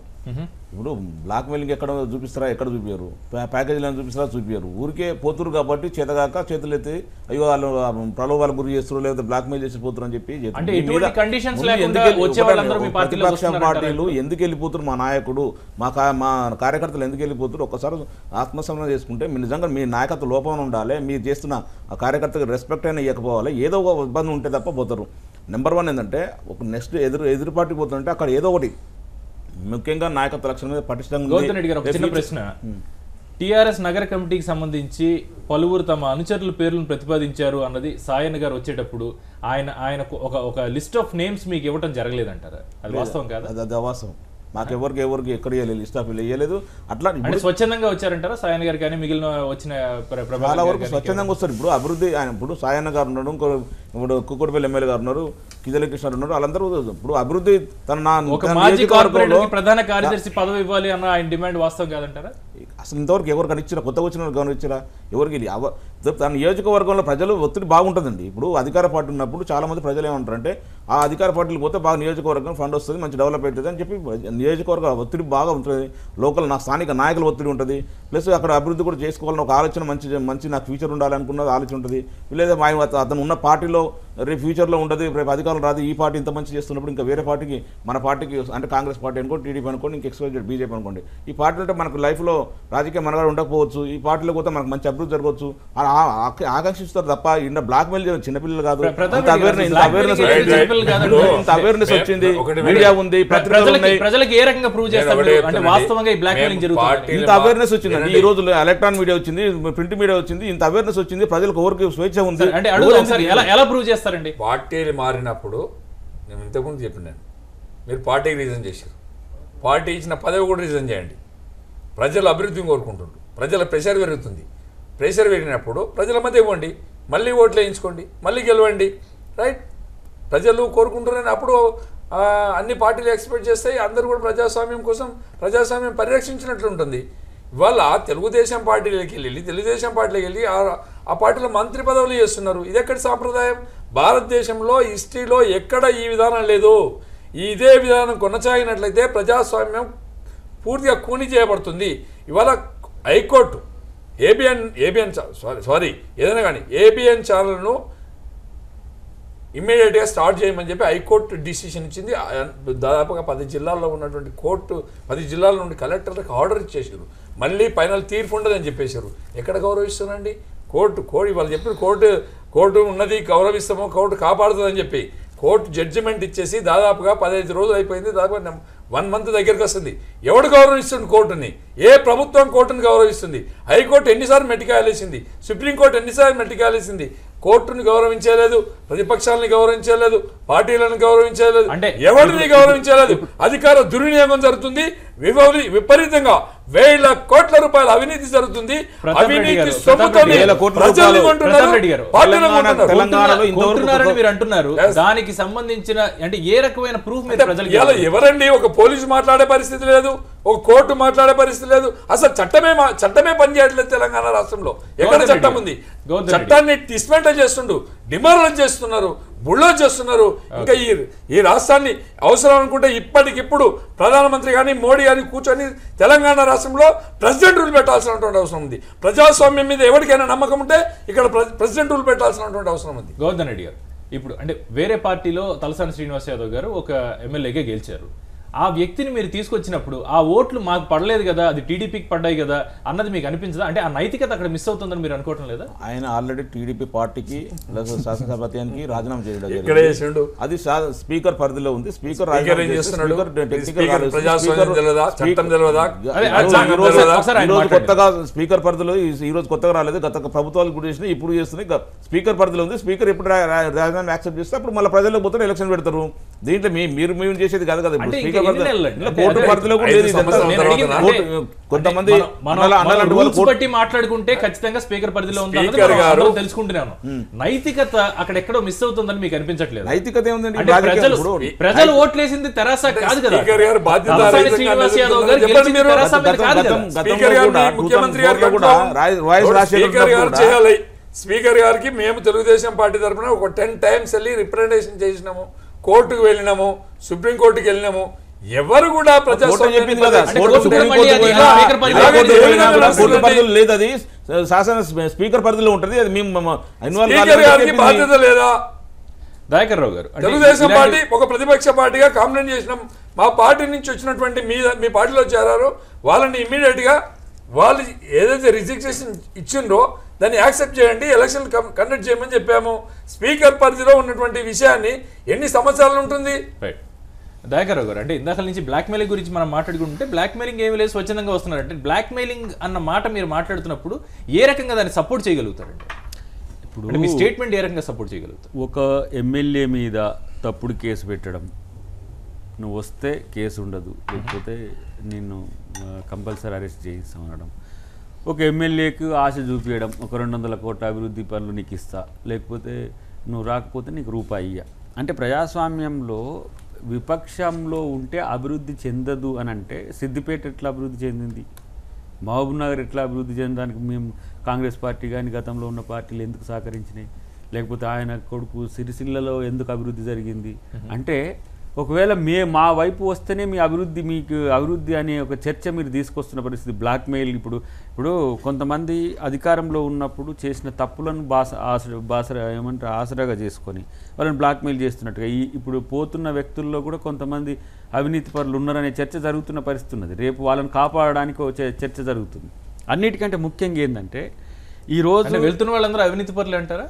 ఇప్పుడు బ్లాక్ మెయిలింగ్ ఎక్కడ చూపిస్తారా, ఎక్కడ చూపించారు, ప్యాకేజీలను చూపిస్తారా, చూపించారు. ఊరికే పోతురు కాబట్టి చేతగాక చేతులు ఎత్తి అయ్యో వాళ్ళు ప్రలోభాలు గురి చేస్తారు లేదా బ్లాక్ మెయిల్ చేసి పోతురు అని చెప్పి ప్రతిపక్ష పార్టీలు ఎందుకు వెళ్ళిపోతున్నారు, మా నాయకుడు మా కార్యకర్తలు ఎందుకు వెళ్ళిపోతున్నారు, ఒక్కసారి ఆత్మసమరణ చేసుకుంటే మీ నిజంగా మీ నాయకత్వ లోపం ఉండాలి, మీరు చేస్తున్న ఆ కార్యకర్తకు రెస్పెక్ట్ అయినా ఇవ్వకపోవాలి, ఏదో ఒక ఇబ్బంది ఉంటే తప్ప పోతారు. నెంబర్ 1 ఏంటంటే ఒక నెక్స్ట్ ఎదురు పార్టీ పోతుంటే అక్కడ ఏదో ఒకటి ముఖ్యంగా నాయకత్వ లక్షణం మీద పటిష్టంగా. చిన్న ప్రశ్న, టీఆర్ఎస్ నగర కమిటీకి సంబంధించి పలువురు తమ అనుచరుల పేర్లను ప్రతిపాదించారు అన్నది సాయన్న గారు వచ్చేటప్పుడు ఆయన ఒక లిస్ట్ ఆఫ్ నేమ్స్ మీకు ఇవ్వడం జరగలేదంటారా? అది వాస్తవం కాదా? అది అవాస్తవం. మాకెవరికి ఎక్కడ ఇవ్వలేదు, లిస్ట్ ఆఫ్ ఇవ్వలేదు. అట్లా స్వచ్ఛందంగా వచ్చారంటారా సాయన్న గారు కానీ మిగిలిన వచ్చిన చాలా వరకు స్వచ్ఛందంగా వస్తారు. ఇప్పుడు అభివృద్ధి ఆయన ఇప్పుడు సాయన్న గారు ఉన్నారు, ఇప్పుడు కుక్కడపల్లి ఎమ్మెల్యే గారు ఉన్నారు, కిజలి కృష్ణ ఉన్నారు, వాళ్ళందరూ ఇప్పుడు అభివృద్ధి ప్రధాన కార్యదర్శి పదవి ఇవ్వాలి అన్న ఆయన డిమాండ్ వాస్తవం కాదంటారా? అసలు ఇంతవరకు ఎవరు కనిచ్చారా, కొత్తగా వచ్చిన వాళ్ళు గమనించారా? ఎవరికి తన నియోజకవర్గంలో ప్రజలు ఒత్తిడి బాగుంటుందండి. ఇప్పుడు అధికార పార్టీ ఉన్నప్పుడు చాలా మంది ప్రజలు ఏమంటారంటే ఆ అధికార పార్టీలు పోతే బాగా నియోజకవర్గం ఫండ్ వస్తుంది, మంచి డెవలప్ అవుతుంది అని చెప్పి నియోజకవర్గ ఒత్తిడి బాగా ఉంటుంది, లోకల్ స్థానిక నాయకుల ఒత్తిడి ఉంటుంది, ప్లస్ అక్కడ అభివృద్ధి కూడా చేసుకోవాలని ఒక ఆలోచన మంచి నాకు ఫ్యూచర్ ఉండాలనుకున్నది ఆలోచన ఉంటుంది. లేదా అతను ఉన్న పార్టీలో రేపు ఫ్యూచర్లో ఉంటుంది, రేపు అధికారులు రాదు, ఈ పార్టీ ఇంత మంచి చేస్తున్నప్పుడు ఇంకా వేరే పార్టీకి మన పార్టీకి అంటే కాంగ్రెస్ పార్టీ అనుకోండి, టీడీపీ అనుకోండి, ఇంకా ఎక్స్వైజెడ్ బీజేపీ అనుకోండి, ఈ పార్టీ అంటే మనకు లైఫ్లో రాజకీయ మనగాడు ఉండకపోవచ్చు, ఈ పార్టీలో పోతే మనకు మంచి అభివృద్ధి జరగవచ్చు ఆకాంక్షిస్తారు తప్ప ఇంత బ్లాక్ మెయిల్ చిన్నపిల్లలు కాదు. అవేర్నెస్ వచ్చింది, మీడియా ఉంది, పత్రికలు ఉన్నాయి, ప్రజలకు ఏ రకంగా ప్రూవ్ చేస్తారు అంటే వాస్తవంగా ఈ బ్లాక్ మెయిలింగ్ జరుగుతుంది. ఇంత అవేర్నెస్ వచ్చిందండి, ఈ రోజు ఎలక్ట్రానిక్ మీడియా వచ్చింది, ప్రింట్ మీడియా వచ్చింది, ఇంత అవేర్నెస్ వచ్చింది, ప్రజలకు ఎవరికి స్వేచ్ఛ ఉంది. అంటే ఎలా ప్రూవ్ చేస్తారండి? పార్టీలు మారినప్పుడు నేను ఇంతకుముందు చెప్పినాను, మీరు పార్టీకి రీజన్ చేశారు, పార్టీ ఇచ్చిన పదవి కూడా రీజన్ చేయండి. ప్రజలు అభివృద్ధిని కోరుకుంటుండ్రు, ప్రజల ప్రెషర్ పెరుగుతుంది, ప్రెషర్ పెరిగినప్పుడు ప్రజల మధ్య ఇవ్వండి, మళ్ళీ ఓట్లు వేయించుకోండి, మళ్ళీ గెలవండి, రైట్? ప్రజలు కోరుకుంటున్నారని అప్పుడు అన్ని పార్టీలు ఎక్స్పెక్ట్ చేస్తాయి, అందరూ కూడా ప్రజాస్వామ్యం కోసం ప్రజాస్వామ్యం పరిరక్షించినట్లు ఉంటుంది. ఇవాళ తెలుగుదేశం పార్టీలోకి వెళ్ళి ఆ పార్టీలో మంత్రి పదవులు చేస్తున్నారు. ఇది ఎక్కడి సాంప్రదాయం? భారతదేశంలో హిస్టరీలో ఎక్కడ ఈ విధానం లేదు. ఇదే విధానం కొనసాగినట్లయితే ప్రజాస్వామ్యం పూర్తిగా కూని చేయబడుతుంది. ఇవాళ హైకోర్టు ఏబిఎన్ ఏదైనా కానీ ఏబిఎన్ ఛానల్ను ఇమ్మీడియట్గా స్టార్ట్ చేయమని చెప్పి హైకోర్టు డిసిషన్ ఇచ్చింది. దాదాపుగా 10 జిల్లాల్లో ఉన్నటువంటి 10 జిల్లాల నుండి కలెక్టర్లకు ఆర్డర్ ఇచ్చేసారు, మళ్ళీ ఫైనల్ తీర్పు ఉండదని చెప్పేశారు. ఎక్కడ గౌరవిస్తున్నారండి? కోర్టు వాళ్ళు చెప్పిన కోర్టు ఉన్నది, గౌరవిస్తామో, కోర్టు కాపాడుతుందని చెప్పి కోర్టు జడ్జిమెంట్ ఇచ్చేసి దాదాపుగా 15 రోజులు అయిపోయింది, దాదాపు 1 మంత్ దగ్గరికి వస్తుంది. ఎవడు గౌరవిస్తుంది కోర్టుని? ఏ ప్రభుత్వం కోర్టుని గౌరవిస్తుంది? హైకోర్టు ఎన్నిసార్లు మెట్టికాయలేసింది, సుప్రీంకోర్టు ఎన్నిసార్లు మెట్టికాయలేసింది, కోర్టును గౌరవించలేదు, ప్రతిపక్షాలను గౌరవించలేదు, పార్టీలను గౌరవించలేదు, అంటే ఎవరిని గౌరవించలేదు. అధికార దుర్వినియోగం జరుగుతుంది, విపరీతంగా వేల కోట్ల రూపాయల అవినీతి జరుగుతుంది. అవినీతి సొమ్ముతో ప్రజల్ని కొంటున్నారు, పార్టీలను కొంటున్నారు. కొంటున్నారని మీరు అంటున్నారు. దానికి సంబంధించిన అంటే ఏ రకమైన ప్రూఫ్ మీరు ప్రజలకు ఎవరండి? ఒక పోలీసు మాట్లాడే పరిస్థితి లేదు, ఒక కోర్టు మాట్లాడే పరిస్థితి లేదు. అసలు చట్టమే పనిచేయట్లేదు తెలంగాణ రాష్ట్రంలో. ఎక్కడ చట్టం ఉంది? చట్టాన్ని డిస్మెంటల్ చేస్తుండు, డిమారల్ చేస్తున్నారు, బుల్డోజ్ చేస్తున్నారు. ఇంకా ఈ రాష్ట్రాన్ని అవసరం అనుకుంటే ఇప్పటికిప్పుడు ప్రధానమంత్రి కానీ మోడీ కానీ కూర్చొని తెలంగాణ రాష్ట్రంలో ప్రెసిడెంట్ రూల్ పెట్టాల్సినటువంటి అవసరం ఉంది. ప్రజాస్వామ్యం మీద ఎవరికైనా నమ్మకం ఉంటే ఇక్కడ ప్రెసిడెంట్ రూల్ పెట్టాల్సినటువంటి అవసరం ఉంది. గోవర్ధన్ రెడ్డి గారు, ఇప్పుడు అంటే వేరే పార్టీలో తలసాని శ్రీనివాస్ యాదవ్ గారు ఒక ఎమ్మెల్యేగా గెలిచారు. ఆ వ్యక్తిని మీరు తీసుకొచ్చినప్పుడు ఆ ఓట్లు మాకు పడలేదు కదా, అది టీడీపీకి పడ్డాయి కదా అన్నది మీకు అనిపించదా? అంటే ఆ నైతికత అక్కడ మిస్ అవుతుందని మీరు అనుకోవటం లేదా? ఆయన ఆల్రెడీ టీడీపీ పార్టీకి ప్లస్ శాసనసభాపతికి రాజీనామా చేయడం ఎక్కడ చేసిండు? అది స్పీకర్ పరిధిలో ఉంది. స్పీకర్ కొత్తగా స్పీకర్ పరిధిలో ఈ రోజు కొత్తగా రాలేదు, గత ప్రభుత్వాలు కూడా చేసినా ఇప్పుడు చేస్తున్నాయి. స్పీకర్ పరిధిలో ఉంది. స్పీకర్ ఎప్పుడు రాజీనామా యాక్సెప్ట్ చేస్తే అప్పుడు మళ్ళీ ప్రజల్లో పోతే ఎలక్షన్ పెడతారు. దీంట్లో మేము చేసేది కాదు కదా. కోర్టు పరిధిలో కూడా లేదు. కొంతమంది మాట్లాడుకుంటే ఖచ్చితంగా స్పీకర్ పరిధిలో ఉంది తెలుసుకుంటున్నాను. నైతికత అక్కడ ఎక్కడో మిస్ అవుతుందని మీకు అనిపించట్లేదు? నైతికత ఏముందండి? ప్రజలు ఓట్లేసింది తెరాస కాదు కదా. స్పీకర్ గారికి మేము తెలుగుదేశం పార్టీ తరఫున ఒక 10 times వెళ్ళి రిప్రజెంటేషన్ చేసినాము, కోర్టుకు వెళ్ళినాము, సుప్రీంకోర్టుకి వెళ్ళినాము. ఎవరు కూడా లేదు, అది శాసన స్పీకర్ పరిధిలో ఉంటుంది. అది మేము బాధ్యత లేదా? దయాకర్ రావు గారు, తెలుగుదేశం పార్టీ ఒక ప్రతిపక్ష పార్టీగా కాంప్లైంట్ చేసినాం. మా పార్టీ నుంచి వచ్చినటువంటి మీ పార్టీలో చేరారో వాళ్ళని ఇమ్మీడియట్ గా వాళ్ళు ఏదైతే రిజిస్ట్రేషన్ ఇచ్చిండ్రో దాన్ని యాక్సెప్ట్ చేయండి, ఎలక్షన్ కండక్ట్ చేయమని చెప్పాము. స్పీకర్ పరిధిలో ఉన్నటువంటి విషయాన్ని ఎన్ని సంవత్సరాలు ఉంటుంది? దయాకర్ గారు, అంటే ఇందాక నుంచి బ్లాక్ మెయిలింగ్ గురించి మనం మాట్లాడుకుంటే బ్లాక్ మెయిలింగ్ ఏమి లేదు, స్వచ్ఛందంగా వస్తున్నారు. అంటే బ్లాక్ మెయిలింగ్ అన్న మాట మీరు మాట్లాడుతున్నప్పుడు ఏ రకంగా దాన్ని సపోర్ట్ చేయగలుగుతారండి? ఇప్పుడు మీ స్టేట్మెంట్ ఏ రకంగా సపోర్ట్ చేయగలుగుతారు? ఒక ఎమ్మెల్యే మీద తప్పుడు కేసు పెట్టడం, నువ్వు వస్తే కేసు ఉండదు, లేకపోతే నిన్ను కంపల్సరీ అరెస్ట్ చేయిస్తాం అనడం, ఒక ఎమ్మెల్యేకు ఆశ చూపించడం, ఒక 200 కోట్ల అభివృద్ధి పనులు నీకు ఇస్తా, లేకపోతే నువ్వు రాకపోతే నీకు రూపాయి ఇయ్య. అంటే ప్రజాస్వామ్యంలో విపక్షంలో ఉంటే అభివృద్ధి చెందదు అని అంటే సిద్దిపేట ఎట్లా అభివృద్ధి చెందింది, మహబూబ్ నగర్ ఎట్లా అభివృద్ధి చెందడానికి మేము కాంగ్రెస్ పార్టీ కానీ గతంలో ఉన్న పార్టీలు ఎందుకు సహకరించినాయి, లేకపోతే ఆయన కొడుకు సిరిసిల్లలో ఎందుకు అభివృద్ధి జరిగింది అంటే ఒకవేళ మా వైపు వస్తేనే మీకు అభివృద్ధి అనే ఒక చర్చ మీరు తీసుకొస్తున్న పరిస్థితి. బ్లాక్మెయిల్ ఇప్పుడు కొంతమంది అధికారంలో ఉన్నప్పుడు చేసిన తప్పులను ఆసరాగా చేసుకొని వాళ్ళని బ్లాక్మెయిల్ చేస్తున్నట్టుగా ఇప్పుడు పోతున్న వ్యక్తుల్లో కూడా కొంతమంది అవినీతి పరులు ఉన్నారనే చర్చ జరుగుతున్న పరిస్థితి ఉన్నది. రేపు వాళ్ళని కాపాడడానికి చర్చ జరుగుతుంది. అన్నిటికంటే ముఖ్యంగా ఏంటంటే ఈరోజు వెళ్తున్న వాళ్ళందరూ అవినీతి పరులు అంటారా?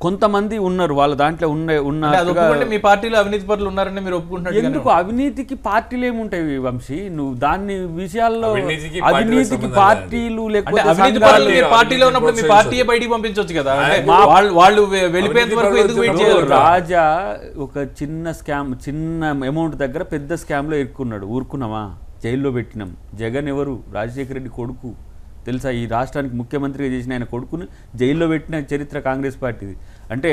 కొంతమంది ఉన్నారు, వాళ్ళ దాంట్లో ఉన్న మీ పార్టీలో అవినీతి పరులు ఉన్నారని మీరు ఒప్పుకుంటున్నారు. ఎందుకు అవినీతికి పార్టీలు ఏముంటాయి వంశీ? నువ్వు దాన్ని విషయాల్లో అవినీతికి పార్టీలు లేకపోతే పార్టీలో ఉన్నప్పుడు మీ పార్టీ బయటికి పంపించవచ్చు కదా, వాళ్ళు వెళ్ళిపోయేంత వరకు ఎందుకు వెయిట్ చేయాలి? రాజా ఒక చిన్న అమౌంట్ దగ్గర పెద్ద స్కామ్ లో ఇరుక్కున్నాడు, ఊరుకున్నామా? జైల్లో పెట్టినాం. జగన్ ఎవరు? రాజశేఖర రెడ్డి కొడుకు తెలుసా? ఈ రాష్ట్రానికి ముఖ్యమంత్రిగా చేసిన ఆయన కొడుకుని జైల్లో పెట్టిన చరిత్ర కాంగ్రెస్ పార్టీది. అంటే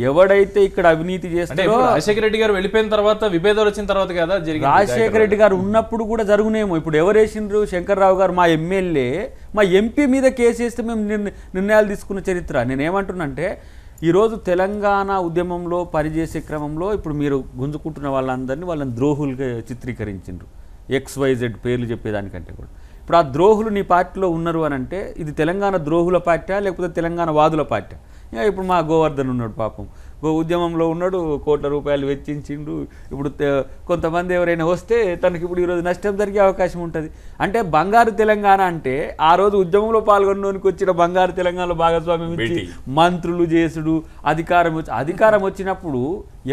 ఎవడైతే ఇక్కడ అవినీతి చేస్తాడో, రాజశేఖర రెడ్డి గారు వెళ్ళిపోయిన తర్వాత విభేదాలు వచ్చిన తర్వాత కదా జరిగింది. రాజశేఖర రెడ్డి గారు ఉన్నప్పుడు కూడా జరుగునేమో. ఇప్పుడు ఎవరు వేసిండ్రు? శంకర్రావు గారు మా ఎమ్మెల్యే మా ఎంపీ మీద కేసు వేస్తే మేము నిర్ణయాలు తీసుకున్న చరిత్ర. నేనేమంటున్నానంటే ఈరోజు తెలంగాణ ఉద్యమంలో పనిచేసే క్రమంలో ఇప్పుడు మీరు గుంజుకుంటున్న వాళ్ళని ద్రోహులుగా చిత్రీకరించిండ్రు. XYZ పేర్లు చెప్పేదానికంటే కూడా ఇప్పుడు ఆ ద్రోహులు నీ పార్టీలో ఉన్నారు అని అంటే ఇది తెలంగాణ ద్రోహుల పార్టీ లేకపోతే తెలంగాణ వాదుల పార్టీ? ఇప్పుడు మా గోవర్ధన్ ఉన్నాడు, పాపం ఉద్యమంలో ఉన్నాడు, కోట్ల రూపాయలు వెచ్చించిండు. ఇప్పుడు కొంతమంది ఎవరైనా వస్తే తనకి ఇప్పుడు ఈరోజు నష్టం జరిగే అవకాశం ఉంటుంది. అంటే బంగారు తెలంగాణ అంటే ఆ రోజు ఉద్యమంలో పాల్గొనడానికి వచ్చిన బంగారు తెలంగాణలో భాగస్వామ్యం ఇచ్చి మంత్రులు చేసుడు, అధికారం వచ్చినప్పుడు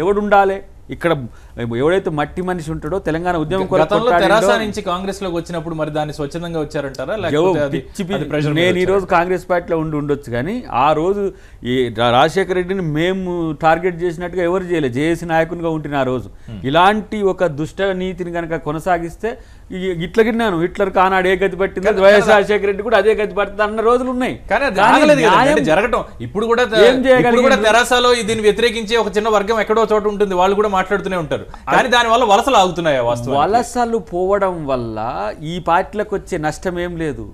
ఎవడుండాలి? ఇక్కడ ఎవడైతే మట్టి మనిషి ఉంటాడో తెలంగాణ ఉద్యమం గతంలో తెరాస నుంచి కాంగ్రెస్ లోకి వచ్చినప్పుడు మరి దాన్ని స్వచ్ఛందంగా వచ్చారంటారా లేకపోతే అది pressure మీద నేను ఈ రోజు కాంగ్రెస్ పార్టీలో ఉండొచ్చు కానీ ఆ రోజు ఈ రాజశేఖర రెడ్డిని మేము టార్గెట్ చేసినట్టుగా ఎవరు చేయలేదు, జేఏసీ నాయకునిగా ఉంటున్న ఆ రోజు. ఇలాంటి ఒక దుష్ట నీతిని కనుక కొనసాగిస్తే ఇట్లకిన్నాను హిట్లర్ కానాడు ఏ గతి పట్టింది, వైఎస్ రాజశేఖర రెడ్డి కూడా అదే గతి పడుతుంది అన్న రోజులు ఉన్నాయి. కానీ అది ఆగలేదు కదా, అంటే జరగటం ఇప్పుడు కూడా తెరాసలో దీన్ని వ్యతిరేకించే ఒక చిన్న వర్గం ఎక్కడో చోట ఉంటుంది, వాళ్ళు కూడా మాట్లాడుతూనే ఉంటారు. కానీ దాని వల్ల వలసలు ఆగుతున్నాయి. వలసలు పోవడం వల్ల ఈ పార్టీలకు వచ్చే నష్టం ఏం లేదు.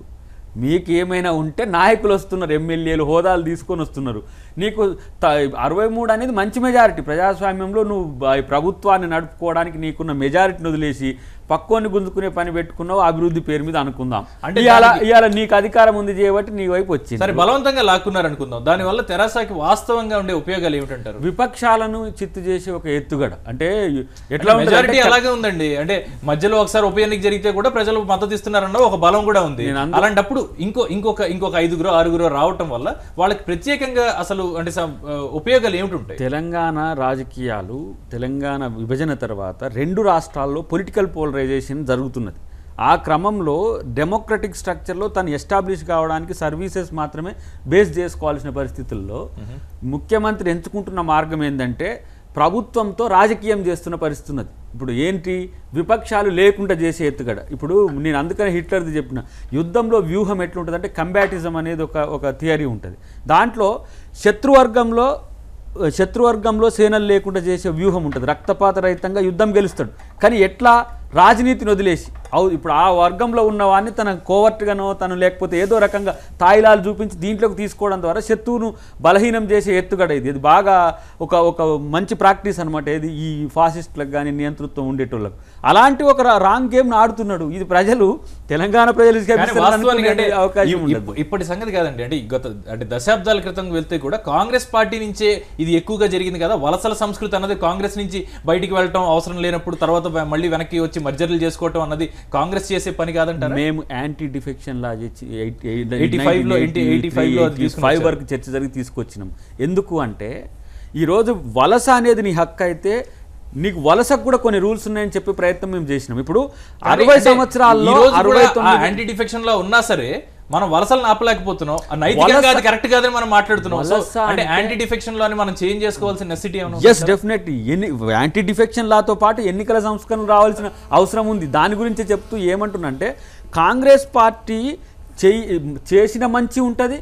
మీకు ఏమైనా ఉంటే నాయకులు వస్తున్నారు, ఎమ్మెల్యేలు హోదాలు తీసుకొని వస్తున్నారు. నీకు 63 అనేది మంచి మెజారిటీ. ప్రజాస్వామ్యంలో నువ్వు ప్రభుత్వాన్ని నడుపుకోవడానికి నీకున్న మెజారిటీని వదిలేసి పక్కోని గుంజుకునే పని పెట్టుకున్నావు అభివృద్ధి పేరు మీద అనుకుందాం. అంటే ఇవాళ నీకు అధికారం ఉంది చేయబట్టి నీ వైపు వచ్చింది. సరే బలవంతంగా లాక్కున్నారు అనుకుందాం. దానివల్ల తెరాసాకి వాస్తవంగా ఉండే ఉపయోగాలు ఏమిటంటారు? విపక్షాలను చిత్తు చేసే ఒక ఎత్తుగడ. అంటే ఎట్లా మెజారిటీ అలాగే ఉందండి. అంటే మధ్యలో ఒకసారి ఉప ఎన్నిక జరిగితే కూడా ప్రజలు మద్దతు ఇస్తున్నారన్న ఒక బలం కూడా ఉంది. అలాంటప్పుడు ఇంకొక 5-6 రావటం వల్ల వాళ్ళకి ప్రత్యేకంగా అసలు అంటే ఉపయోగాలు ఏమిటి ఉంటాయి? తెలంగాణ రాజకీయాలు, తెలంగాణ విభజన తర్వాత 2 రాష్ట్రాల్లో పొలిటికల్ పోలరైజేషన్ జరుగుతున్నది. ఆ క్రమంలో డెమోక్రటిక్ స్ట్రక్చర్లో తను ఎస్టాబ్లిష్ కావడానికి సర్వీసెస్ మాత్రమే బేస్ చేసుకోవాల్సిన పరిస్థితుల్లో ముఖ్యమంత్రి ఎంచుకుంటున్న మార్గం ఏంటంటే ప్రభుత్వంతో రాజకీయం చేస్తున్న పరిస్థితి ఉన్నది. ఇప్పుడు ఏంటి, విపక్షాలు లేకుండా చేసే ఎత్తుగడ. ఇప్పుడు నేను అందుకని హిట్లర్ది చెప్పిన, యుద్ధంలో వ్యూహం ఎట్లుంటుంది అంటే కంబాటిజం అనేది ఒక థియరీ ఉంటుంది. దాంట్లో శత్రువర్గంలో సేనలు లేకుండా చేసే వ్యూహం ఉంటుంది. రక్తపాత రహితంగా యుద్ధం గెలుస్తాడు. కానీ ఎట్లా రాజనీతిని వదిలేసి ఇప్పుడు ఆ వర్గంలో ఉన్నవాడిని తన కోవర్ట్గానో తను లేకపోతే ఏదో రకంగా తాయిలాలు చూపించి దీంట్లోకి తీసుకోవడం ద్వారా శత్రువును బలహీనం చేసే ఎత్తుగడ ఇది. ఇది బాగా ఒక మంచి ప్రాక్టీస్ అనమాట. ఇది ఈ ఫాసిస్టులకు కానీ నియంతృత్వం ఉండేటోళ్ళకు అలాంటి ఒక రాంగ్ గేమ్ ఆడుతున్నాడు. ఇది తెలంగాణ ప్రజలు అవకాశం ఇప్పటి సంగతి కాదండి. అంటే దశాబ్దాల క్రితం వెళ్తే కూడా కాంగ్రెస్ పార్టీ నుంచే ఇది ఎక్కువగా జరిగింది కదా. వలసల సంస్కృతి అన్నది కాంగ్రెస్ నుంచి బయటికి వెళ్ళటం అవసరం లేనప్పుడు తర్వాత మళ్ళీ వెనక్కి వచ్చి మర్జర్లు చేసుకోవటం అన్నది కాంగ్రెస్ చేసే పని కాదంటారు. మేము యాంటీ డిఫెక్షన్ లా 85 వరకు చర్చ జరిగి తీసుకొచ్చినాం. ఎందుకు అంటే ఈరోజు వలస అనేది నీ హక్కు అయితే నీకు వలసకు కూడా కొన్ని రూల్స్ ఉన్నాయని చెప్పే ప్రయత్నం మేము చేసినాం. ఇప్పుడు 60 సంవత్సరాల్లో యాంటీ డిఫెక్షన్ లో ఉన్నా సరే మనం వలసలను ఆపలేకపోతున్నాం. నైతికంగా అది కరెక్ట్ కాదని మనం మాట్లాడుతున్నాం. అంటే యాంటీ డిఫెక్షన్ లాని మనం చేంజ్ చేసుకోవాల్సిన నెసిటీ ఏమన్నా? yes definitely యాంటీ డిఫెక్షన్ లాతో పాటు ఎన్నికల సంస్కరణ రావాల్సిన అవసరం ఉంది. దాని గురించి చెప్తూ ఏమంటున్నంటే కాంగ్రెస్ పార్టీ చేసిన మంచి ఉంటుంది,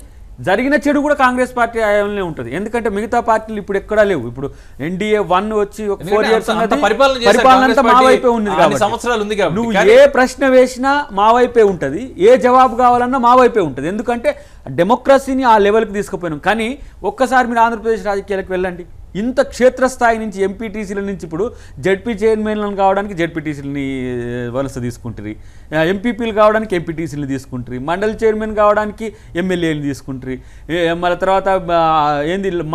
జరిగిన చెడు కూడా కాంగ్రెస్ పార్టీ హయాంలోనే ఉంటుంది. ఎందుకంటే మిగతా పార్టీలు ఇప్పుడు ఎక్కడా లేవు. ఇప్పుడు NDA 1 వచ్చి ఒక 4 years పరిపాలన అంతా మా వైపే ఉంది కాబట్టి నువ్వు ఏ ప్రశ్న వేసినా మా వైపే ఉంటుంది, ఏ జవాబు కావాలన్నా మా వైపే ఉంటుంది. ఎందుకంటే డెమోక్రసీని ఆ లెవెల్కి తీసుకుపోయినాం. కానీ ఒక్కసారి మీరు ఆంధ్రప్రదేశ్ రాజకీయాలకు వెళ్ళండి, ఇంత క్షేత్రస్థాయి నుంచి ఎంపీటీసీల నుంచి ఇప్పుడు జడ్పీ చైర్మన్లను కావడానికి జడ్పీటీసీలని వలస తీసుకుంటారు, ఎంపీపీలు కావడానికి ఎంపీటీసీలు తీసుకుంటారు, మండలి చైర్మన్ కావడానికి ఎమ్మెల్యేలు తీసుకుంటారు, మళ్ళీ తర్వాత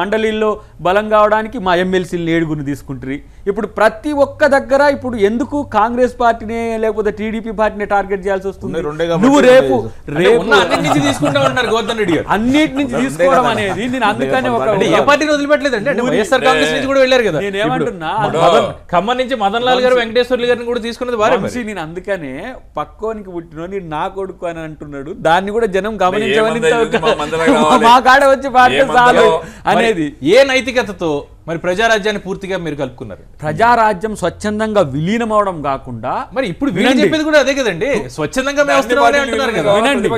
మండలిల్లో బలం కావడానికి మా ఎమ్మెల్సీలను 7 తీసుకుంటారు. ఇప్పుడు ప్రతి ఒక్క దగ్గర ఇప్పుడు ఎందుకు కాంగ్రెస్ పార్టీనే లేకపోతే టీడీపీ పార్టీనే టార్గెట్ చేయాల్సి వస్తుంది? నువ్వు రేపు అన్నిటి నుంచి తీసుకోవడం అనేది నేను అందుకనే ఏ పార్టీని వదిలిపెట్టలేదండి. వైఎస్ఆర్ కాంగ్రెస్ నుంచి కూడా వెళ్ళారు కదా. నేను ఏమంటున్నా, ఖమ్మం నుంచి మదన్ లాల్ గారు వెంకటేశ్వర్లు గారిని కూడా తీసుకున్నది వారే. నేను అందుకనే పక్కోనికి పుట్టినో నేను నా కొడుకు అని అంటున్నాడు. దాన్ని కూడా జనం గమనించమని మా కాడ వచ్చి పార్టీ చాలు అనేది. ఏ నైతికతతో మరి ప్రజారాజ్యాన్ని పూర్తిగా మీరు కలుపుకున్నారు? ప్రజారాజ్యం స్వచ్ఛందంగా విలీనం అవడం కాకుండా మరి ఇప్పుడు చెప్పేది కూడా అదే కదండి, స్వచ్ఛందంగా వినండి.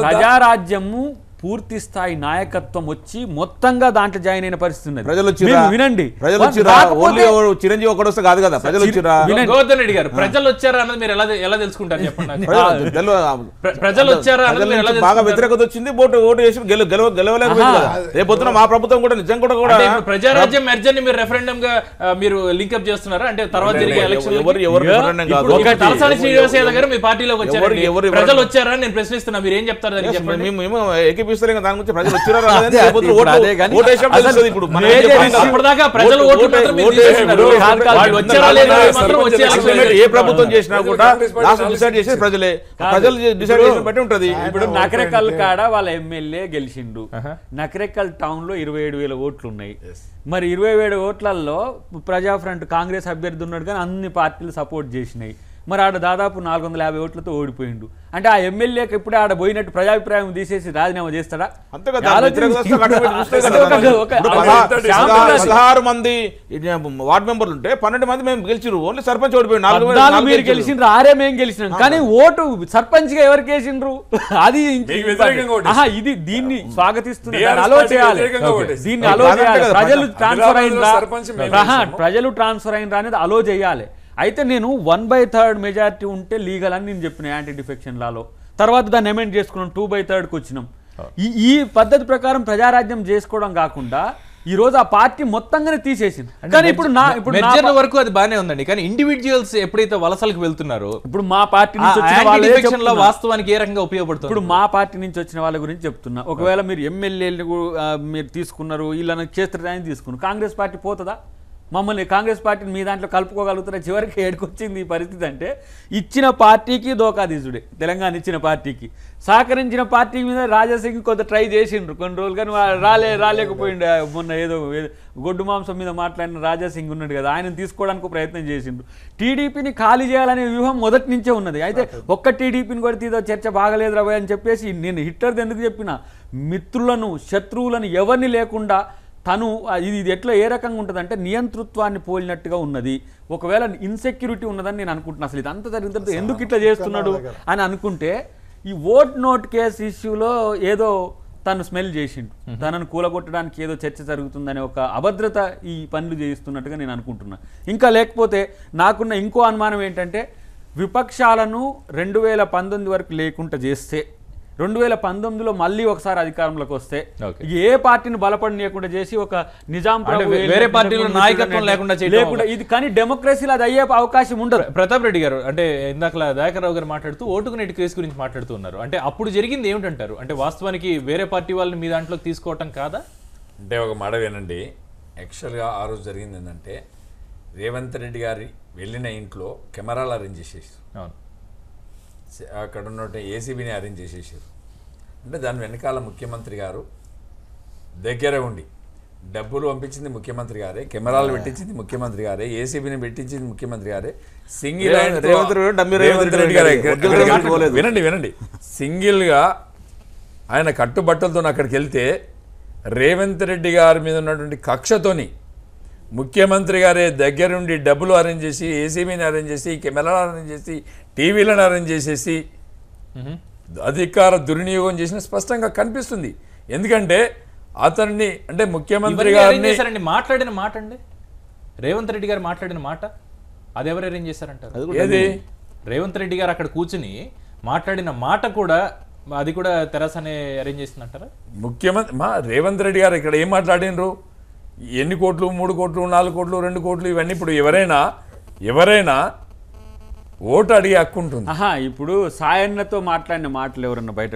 ప్రజారాజ్యము పూర్తి స్థాయి నాయకత్వం వచ్చి మొత్తంగా దాంట్లో జాయిన్ అయిన పరిస్థితి ఉన్నది. వినండి, చిరంజీవి ఒకటి వస్తే కాదు కదా, ప్రజలు గోవర్ధన్ రెడ్డి గారు ప్రజలు వచ్చారా అన్నది మీరు ఎలా తెలుసుకుంటారు చెప్పండి. ప్రజలు వచ్చారా అన్నది బాగా వ్యతిరేకత వచ్చింది, ఓటు వేసి గెలవలేకపోయింది కదా. రేపొద్దున మా ప్రభుత్వం కూడా నిజం కూడా ప్రజారాజ్యం మెర్జర్ ని మీరు రెఫరెండం గా మీరు లింకప్ చేస్తున్నారా? అంటే తర్వాత జరిగే ఎలక్షన్ తలసాని శ్రీనివాస్ యాదవ్ గారు మీ పార్టీలోకి వచ్చారు, ప్రజలు వచ్చారా నేను ప్రశ్నిస్తున్నా, మీరు ఏం చెప్తారు? మేము ఏకీపీ చూపిస్తారు ఇంకా దాని గురించి ప్రజలు వచ్చినా రాలేదని అదే, రేపు ఇప్పుడు అదే కానీ ఓటు వేసినప్పుడు అసలు తెలుస్తుంది. ఇప్పుడు మనం major చెప్పాలి. issue- అప్పటిదాకా ప్రజలు ఓటు- ఓట్లు మాత్రం మీరు ఓటు- తీసేస్తున్నారు. ఓటు- వాళ్ళు వచ్చారా లేదా ఓటు- మాత్రం వచ్చే ఓటు- ఎలక్షన్ అసలు ఏ ప్రభుత్వం చేసినా ప్రజలు కూడా కాంగ్రెస్ పార్టీ లాస్ట్ నాలుగు డిసైడ్ చేసేది ప్రజలే. కాదు. ప్రజలు డిసైడ్ చేసిన బట్టి ఉంటది. ఇప్పుడు నకరేకల్ కాడ వాళ్ళ ఎమ్మెల్యే గెలిచిండు. నకరేకల్ టౌన్ లో 27,000 ఓట్లు ఉన్నాయి. మరి 27 ఓట్లలో ప్రజా ఫ్రంట్ కాంగ్రెస్ అభ్యర్థి ఉన్నాడు కానీ అన్ని పార్టీలు సపోర్ట్ చేసినాయి. మరి ఆడ దాదాపు 450 ఓట్లతో ఓడిపోయిండు. అంటే ఆ ఎమ్మెల్యేకి ఇప్పుడే ఆడ పోయినట్టు ప్రజాభిప్రాయం తీసేసి రాజీనామా చేస్తాడా? అంతే కదా, వ్యతిరేకత వస్తే కట్టుబడి చూస్తే కదా. ఇప్పుడు శాంపుల్ 16 మంది వార్డు మెంబర్లు ఉంటే 12 మంది మేము గెలిచిరు. ఓన్లీ సర్పంచ్ ఓడిపోయింది. 14 మీరు గెలిచిండ్రు, 6 మేము గెలిచినాం. కానీ ఓటు సర్పంచ్ గా ఎవరికి వేసిండ్రు? అది మీకు వ్యతిరేకంగా ఓటేసి. ఆహా, ఇది దీన్ని స్వాగతిస్తున్నారు. BRS అలో పార్టీకి చేయాలి, వ్యతిరేకంగా ఓటేసి. దీన్ని అలో చేయాలి. ప్రజలు ట్రాన్స్ఫర్ అయినరా, సర్పంచ్ మేము వేసాము. ప్రజలు ట్రాన్స్ఫర్ అయినరా అనేది అలో చేయాలి. అయితే నేను 1/3 మెజారిటీ ఉంటే లీగల్ అని నేను చెప్పిన యాంటీ డిఫెక్షన్ లాలో. తర్వాత దాన్ని అమెండ్ చేసుకున్నాం, 2/3కి వచ్చినాం. ఈ పద్ధతి ప్రకారం ప్రజారాజ్యం చేసుకోవడం కాకుండా ఈ రోజు ఆ పార్టీ మొత్తంగానే తీసేసింది. కానీ ఇప్పుడు మెర్జర్ వరకు అది బానే ఉందండి. కానీ ఇండివిజువల్స్ ఎప్పుడైతే వలసలకు వెళ్తున్నారో ఇప్పుడు మా పార్టీ నుంచి వచ్చిన యాంటీ వాళ్ళే డిఫెక్షన్ లో చెప్తున్నారు. వాస్తవానికి ఏ రకంగా ఉపయోగపడుతుంది? ఇప్పుడు మా పార్టీ నుంచి వచ్చిన వాళ్ళ గురించి చెప్తున్నా. ఒకవేళ మీరు ఎమ్మెల్యేలు మీరు తీసుకున్నారు, వీళ్ళని చేస్తారని తీసుకున్నారు, కాంగ్రెస్ పార్టీ పోతుందా? మమ్మల్ని కాంగ్రెస్ పార్టీని మీ దాంట్లో కలుపుకోగలుగుతారా? చివరికి ఏడుకొచ్చింది ఈ పరిస్థితి. అంటే ఇచ్చిన పార్టీకి దోకాదీసుడే. తెలంగాణ ఇచ్చిన పార్టీకి సహకరించిన పార్టీ మీద రాజాసింగ్ కొంత ట్రై చేసిండ్రు కొన్ని రోజులు, కానీ రాలేకపోయిండు. మొన్న ఏదో గొడ్డు మాంసం మీద మాట్లాడిన రాజాసింగ్ ఉన్నాడు కదా, ఆయన తీసుకోవడానికి ప్రయత్నం చేసిండ్రు. టీడీపీని ఖాళీ చేయాలనే వ్యూహం మొదటి నుంచే ఉన్నది. అయితే ఒక్క టీడీపీని కొడితే ఇదో చర్చ బాగలేదు రాబోయ్ అని చెప్పేసి నేను హిట్టర్ది ఎందుకు చెప్పిన, మిత్రులను శత్రువులను ఎవరిని లేకుండా తను ఇది ఎట్లా ఏ రకంగా ఉంటుందంటే నియంతృత్వాన్ని పోలినట్టుగా ఉన్నది. ఒకవేళ ఇన్సెక్యూరిటీ ఉన్నదని నేను అనుకుంటున్నాను. అసలు ఇదంతా జరిగిన తర్వాత ఎందుకు ఇట్లా చేస్తున్నాడు అని అనుకుంటే ఈ ఓట్ నోట్ కేసు ఇష్యూలో ఏదో తను స్మెల్ చేసిండు, తనను కూలగొట్టడానికి ఏదో చర్చ జరుగుతుందనే ఒక అభద్రత ఈ పనులు చేయిస్తున్నట్టుగా నేను అనుకుంటున్నా. ఇంకా లేకపోతే నాకున్న ఇంకో అనుమానం ఏంటంటే విపక్షాలను 2019 వరకు లేకుండా చేస్తే 2019లో మళ్ళీ ఒకసారి అధికారంలోకి వస్తే ఏ పార్టీని బలపడనీయకుండా చేసి ఒక నిజాం వేరే పార్టీలో నాయకత్వం లేకుండా ఇది కానీ డెమోక్రసీలో అది అయ్యే అవకాశం ఉండదు. ప్రతాప్ రెడ్డి గారు అంటే ఇందాక దయాకర్రావు గారు మాట్లాడుతూ ఓటుకు నేటి కేసు గురించి మాట్లాడుతూ ఉన్నారు. అంటే అప్పుడు జరిగింది ఏమిటంటారు? అంటే వాస్తవానికి వేరే పార్టీ వాళ్ళని మీ దాంట్లోకి తీసుకోవటం కాదా? అంటే ఒక మాట వినండి. యాక్చువల్గా ఆ రోజు జరిగింది ఏంటంటే రేవంత్ రెడ్డి గారి వెళ్ళిన ఇంట్లో కెమెరాలు అరేంజ్ చేసేసి అక్కడ ఉన్న ఏసీబీని అరేంజ్ చేసేసారు. అంటే దాని వెనకాల ముఖ్యమంత్రి గారు దగ్గర ఉండి డబ్బులు పంపించింది ముఖ్యమంత్రి గారే, కెమెరాలు పెట్టించింది ముఖ్యమంత్రి గారే, ఏసీబీని పెట్టించింది ముఖ్యమంత్రి గారే. సింగిల్ వినండి సింగిల్గా ఆయన కట్టుబట్టలతో అక్కడికి వెళ్తే రేవంత్ రెడ్డి గారి మీద ఉన్నటువంటి కక్షతోని ముఖ్యమంత్రి గారే దగ్గరుండి డబ్బులు అరేంజ్ చేసి, ఏసీబీని అరేంజ్ చేసి, కెమెరాలు అరేంజ్ చేసి, టీవీలను అరేంజ్ చేసేసి అధికార దుర్వినియోగం చేసిన స్పష్టంగా కనిపిస్తుంది. ఎందుకంటే అతన్ని అంటే ముఖ్యమంత్రి గారిని మాట్లాడిన మాట అండి, రేవంత్ రెడ్డి గారు మాట్లాడిన మాట అది ఎవరు అరేంజ్ చేశారంటారు? ఏది రేవంత్ రెడ్డి గారు అక్కడ కూర్చుని మాట్లాడిన మాట కూడా అది కూడా తెరాసనే అరేంజ్ చేసిందంటారా? ముఖ్యమంత్రి రేవంత్ రెడ్డి గారు ఇక్కడ ఏం మాట్లాడినరు? ఎన్ని కోట్లు, 3 కోట్లు, 4 కోట్లు, 2 కోట్లు, ఇవన్నీ ఇప్పుడు ఎవరైనా ఓటు అడిగే హక్కు ఉంటుంది. ఇప్పుడు సాయన్నతో మాట్లాడిన మాటలు ఎవరన్నా బయట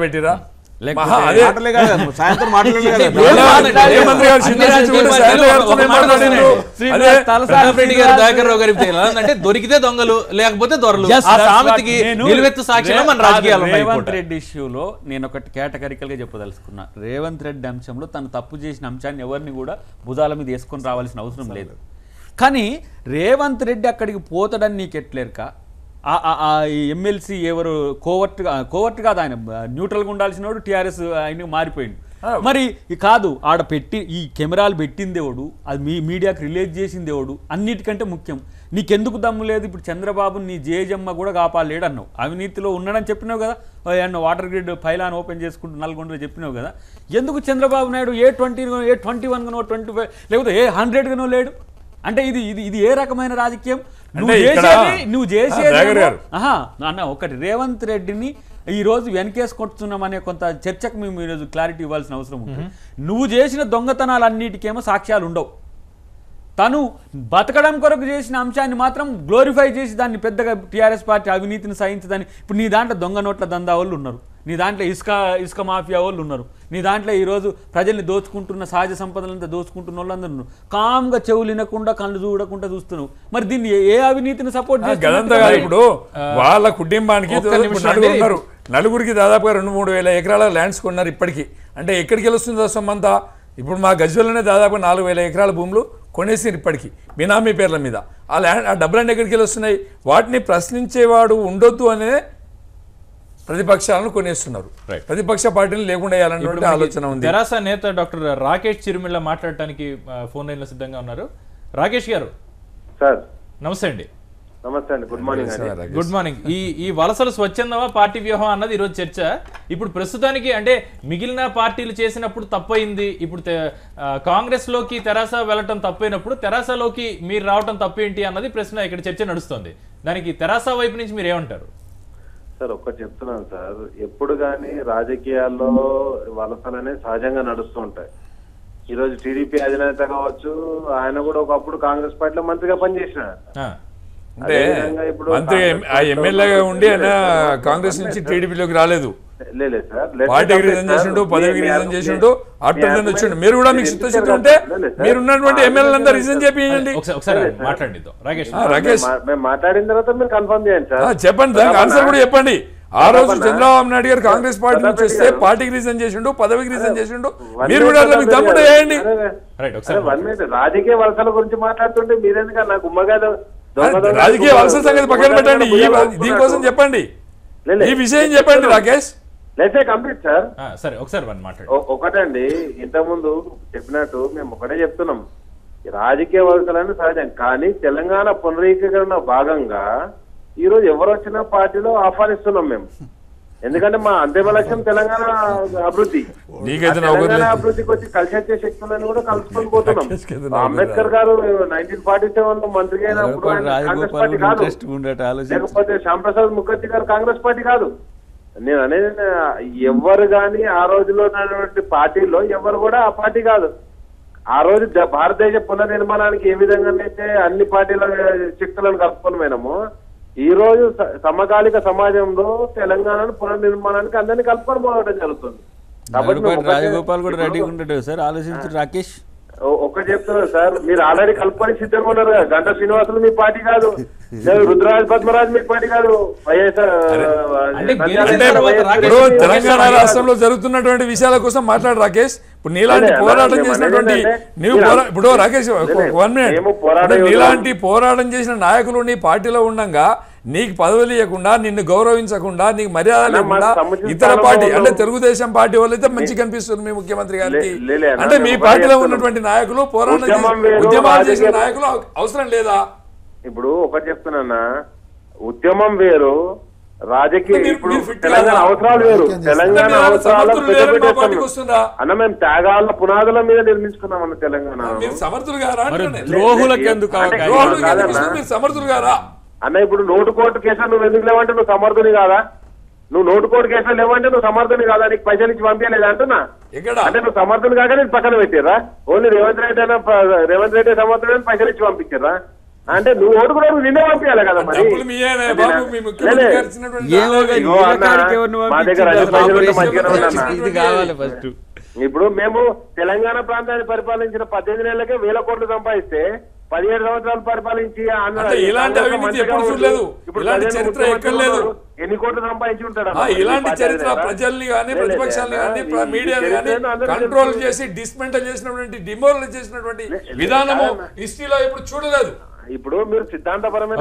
పెట్టిరా? దొరికితే దొంగలు లేకపోతే దొరలు. రేవంత్ రెడ్డి ఇష్యూలో నేను ఒకటి కేటగరికల్ గా చెప్పదలుచుకున్నా. రేవంత్ రెడ్డి అంశంలో తను తప్పు చేసిన అంశాన్ని ఎవరిని కూడా భుజాల మీద వేసుకొని రావాల్సిన అవసరం లేదు. కానీ రేవంత్ రెడ్డి అక్కడికి పోతాడని నీకు ఎట్లేరుక? ఎమ్మెల్సీ ఎవరు కోవర్ట్ కాదు, ఆయన న్యూట్రల్గా ఉండాల్సిన వాడు టీఆర్ఎస్ ఆయన మారిపోయింది. మరి కాదు ఆడ పెట్టి ఈ కెమెరాలు పెట్టిందేవాడు, అది మీడియాకి రిలీజ్ చేసిందేవాడు, అన్నిటికంటే ముఖ్యం నీకెందుకు దమ్ము లేదు? ఇప్పుడు చంద్రబాబు నీ జేజమ్మ కూడా కాపాడలేడు అన్నావు, అవినీతిలో ఉన్నాడని చెప్పినావు కదా, వాటర్ గ్రిడ్ ఫైలాన్ ఓపెన్ చేసుకుంటూ నల్గొండలో చెప్పినావు కదా. ఎందుకు చంద్రబాబు నాయుడు ఏ21 గానో 25 లేకపోతే ఏ100 లేడు? అంటే ఇది ఏ రకమైన రాజకీయం? నువ్వు చేసేది అన్న ఒకటి, రేవంత్ రెడ్డిని ఈ రోజు వెనకేసుకొస్తున్నామనే కొంత చర్చకు మేము ఈరోజు క్లారిటీ ఇవ్వాల్సిన అవసరం ఉంది. నువ్వు చేసిన దొంగతనాలన్నిటికేమో సాక్ష్యాలు ఉండవు. తను బతకడం కొరకు చేసిన అంశాన్ని మాత్రం గ్లోరిఫై చేసి దాన్ని పెద్దగా టీఆర్ఎస్ పార్టీ అవినీతిని సహించదని. ఇప్పుడు నీ దాంట్లో దొంగ నోట్ల దందా వాళ్ళు ఉన్నారు, నీ దాంట్లో ఇసుక మాఫియా వాళ్ళు ఉన్నారు, నీ దాంట్లో ఈరోజు ప్రజల్ని దోచుకుంటున్న సహజ సంపదలంతా దోచుకుంటున్న వాళ్ళందరూ ఉన్నారు. కామ్గా చెవులు వినకుండా కళ్ళు చూడకుండా చూస్తున్నావు. మరి దీన్ని ఏ అవినీతిని సపోర్ట్ గదంతా కాదు. ఇప్పుడు వాళ్ళ కుటుంబానికి నలుగురు ఉన్నారు, నలుగురికి దాదాపుగా 2-3 వేల ఎకరాల ల్యాండ్స్ కొన్నారు ఇప్పటికీ. అంటే ఎక్కడికి వెళ్ళొస్తుంది ఆ సొమ్మంతా? ఇప్పుడు మా గజ్వెల్లోనే దాదాపు 4,000 ఎకరాల భూములు కొనేసారు ఇప్పటికీ బినామీ పేర్ల మీద. ఆ డబ్బులన్నీ ఎక్కడికి వెళ్ళి వస్తున్నాయి? వాటిని ప్రశ్నించేవాడు ఉండొద్దు అనే ప్రతిపక్షాలను కొనేస్తున్నారు. ప్రతిపక్ష పార్టీలు లేకుండా వేయాలన్నటువంటి ఆలోచన ఉంది. తెరాస నేత డాక్టర్ రాకేష్ చిరుమిళ్ళ మాట్లాడటానికి ఫోన్ లైన్లో సిద్ధంగా ఉన్నారు. రాకేష్ గారు సార్ నమస్తే అండి. నమస్తే అండి, గుడ్ మార్నింగ్ అండి. Good morning. ఈ వలసలు స్వచ్ఛందమా పార్టీ వ్యూహం అన్నది ఈరోజు చర్చ. ఇప్పుడు ప్రస్తుతానికి అంటే మిగిలిన పార్టీలు చేసినప్పుడు తప్పైంది, ఇప్పుడు కాంగ్రెస్ లోకి తెరాస వెళ్ళటం తప్పైనప్పుడు తెరాసలోకి మీరు రావటం తప్పేంటి అన్నది ప్రశ్న ఇక్కడ చర్చ నడుస్తుంది. దానికి తెరాస వైపు నుంచి మీరు ఏమంటారు? సార్ ఒక్కటి చెప్తున్నాను సార్, ఎప్పుడు కానీ రాజకీయాల్లో వలసలనే సహజంగా నడుస్తూ ఉంటాయి. ఈరోజు టీడీపీ అధినేత కావచ్చు, ఆయన కూడా ఒకప్పుడు కాంగ్రెస్ పార్టీలో మంత్రిగా పనిచేసినాడు. అంటే మంత్రి ఎమ్మెల్యేగా ఉండి ఆయన కాంగ్రెస్ నుంచి టీడీపీలోకి రాలేదు. పార్టీకి రిజైన్ చేసిండు, పదవికి రిజైన్ చేసిండు, ఆఫ్టర్ దెన్ వచ్చిండు. మీరు కూడా మీకు చిత్తశుద్ధి ఉంటే మీరు ఉన్నటువంటి ఎమ్మెల్యేలంతా రిజైన్ చేయండి. రాకేష్ మేము మాట్లాడిన తర్వాత మీరు కన్ఫర్మ్ చేయండి సార్. చెప్పండి, దానికి ఆన్సర్ కూడా చెప్పండి. ఆ రోజు చంద్రబాబు నాయుడు గారు కాంగ్రెస్ పార్టీ నుంచి వస్తే పార్టీకి రిజైన్ చేసిండు, పదవికి రిజైన్ చేసిండు. మీరు కూడా మీకు తమ్ముడు వేయండి. రాజకీయ వలసల గురించి మాట్లాడుతుంటే మీరెందుకు నాకు ఉమ్మగాదు రాజకీయ వలసల సంగతి పక్కన పెట్టండి. దీనికోసం చెప్పండి, ఈ విషయం చెప్పండి రాకేష్. Complete sir. సరే ఒకసారి మాట్లాడు. ఒకటండి, ఇంతకుముందు చెప్పినట్టు మేము ఒకటే చెప్తున్నాం, రాజకీయ వలసలని సహజం. కానీ తెలంగాణ పునరీకరణ భాగంగా ఈ రోజు ఎవరు వచ్చిన పార్టీలో ఆహ్వానిస్తున్నాం మేము. ఎందుకంటే మా అంతిమ లక్ష్యం తెలంగాణ అభివృద్ధి. తెలంగాణ అభివృద్ధికి వచ్చి కలిసి వచ్చే శక్తులను కూడా కలుసుకొని పోతున్నాం. అంబేద్కర్ గారు 1947 లో మంత్రిగా అయినప్పుడు కాంగ్రెస్ పార్టీ కాదు, లేకపోతే శ్యాంప్రసాద్ ముఖర్జీ గారు కాంగ్రెస్ పార్టీ కాదు. నేను అనేది ఎవరు కానీ ఆ రోజులో ఉన్నటువంటి పార్టీలో ఎవరు కూడా ఆ పార్టీ కాదు. ఆ రోజు భారతదేశ పునర్నిర్మాణానికి ఏ విధంగానైతే అన్ని పార్టీల శక్తులను కలుపుకొని పోయినామో, ఈ రోజు సమకాలిక సమాజంలో తెలంగాణను పునర్నిర్మాణానికి అందరినీ కలుపుకొని పోవడం జరుగుతుంది. రాజగోపాల్ కూడా రెడీగా ఉంటాడు సార్, ఆలోచించారు రాకేష్. ఒక్కటి చెప్తున్నారు సార్, మీరు ఆల్రెడీ కలుపుకొని సిద్ధంగా ఉన్నారు కదా. గంటా శ్రీనివాసులు మీ పార్టీ కాదు, రుద్రరాజ్ పద్మరాజ్ మీ పార్టీ కాదు, తెలంగాణ రాష్ట్రంలో జరుగుతున్నటువంటి విషయాల కోసం మాట్లాడు రాకేష్. ఇప్పుడు నీలాంటి పోరాటం చేసినటువంటి ఇప్పుడు రాకేష్ 1 minute, నీలాంటి పోరాటం చేసిన నాయకులు నీ పార్టీలో ఉండగా నీకు పదవులు ఇవ్వకుండా, నిన్ను గౌరవించకుండా, నీకు మర్యాద లేకుండా ఇతర పార్టీ అంటే తెలుగుదేశం పార్టీ వాళ్ళు అయితే మంచిగా కనిపిస్తుంది మీ ముఖ్యమంత్రి గారికి. అంటే మీ పార్టీలో ఉన్నటువంటి నాయకులు పోరాటం ఉద్యమాలు చేసిన నాయకులు అవసరం లేదా? ఇప్పుడు ఒకటి చెప్తున్నా, ఉద్యమం వేరు, రాజకీయ ఇప్పుడు తెలంగాణ అవసరాలు వేరు. తెలంగాణ అవసరాలు అన్న మేము త్యాగాల పునాదుల మీద నిర్మించుకున్నాం అన్న తెలంగాణ. సమర్థులు గారా అన్న? ఇప్పుడు నోటు కోర్టు కేసులు నువ్వు ఎందుకు లేవంటే నువ్వు సమర్థుని కాదా? నువ్వు నోటు కోర్టు కేసులు లేవంటే నువ్వు సమర్థుని కాదా? నీకు పైసలు ఇచ్చి పంపించలేదు అంటున్నా. అంటే నువ్వు సమర్థుని కాక నేను పక్కన పెట్టారా? ఓన్లీ రేవంత్ రెడ్డి సమర్థుడు పైసలు ఇచ్చి పంపించారా? అంటే నువ్వు ఓటు కూడా నువ్వు నిన్నే పంపించాలి కదా. మరి మా దగ్గర ఇప్పుడు మేము తెలంగాణ ప్రాంతాన్ని పరిపాలించిన 18 నెలలకే 1000 కోట్లు సంపాదిస్తే 17 సంవత్సరాలు పరిపాలించి ఎన్ని కోట్లు సంపాదించి ఉంటాడు? ఇలాంటి చరిత్ర ప్రజల్ని కానీ ప్రతిపక్షాలని కానీ మీడియాని కానీ కంట్రోల్ చేసి డిస్మెంటల్ చేసినటువంటి డిమోరలైజ్ చేసినటువంటి విధానము హిస్టరీలో ఇప్పుడు చూడలేదు. ఇప్పుడు మీరు సిద్ధాంతపరమైన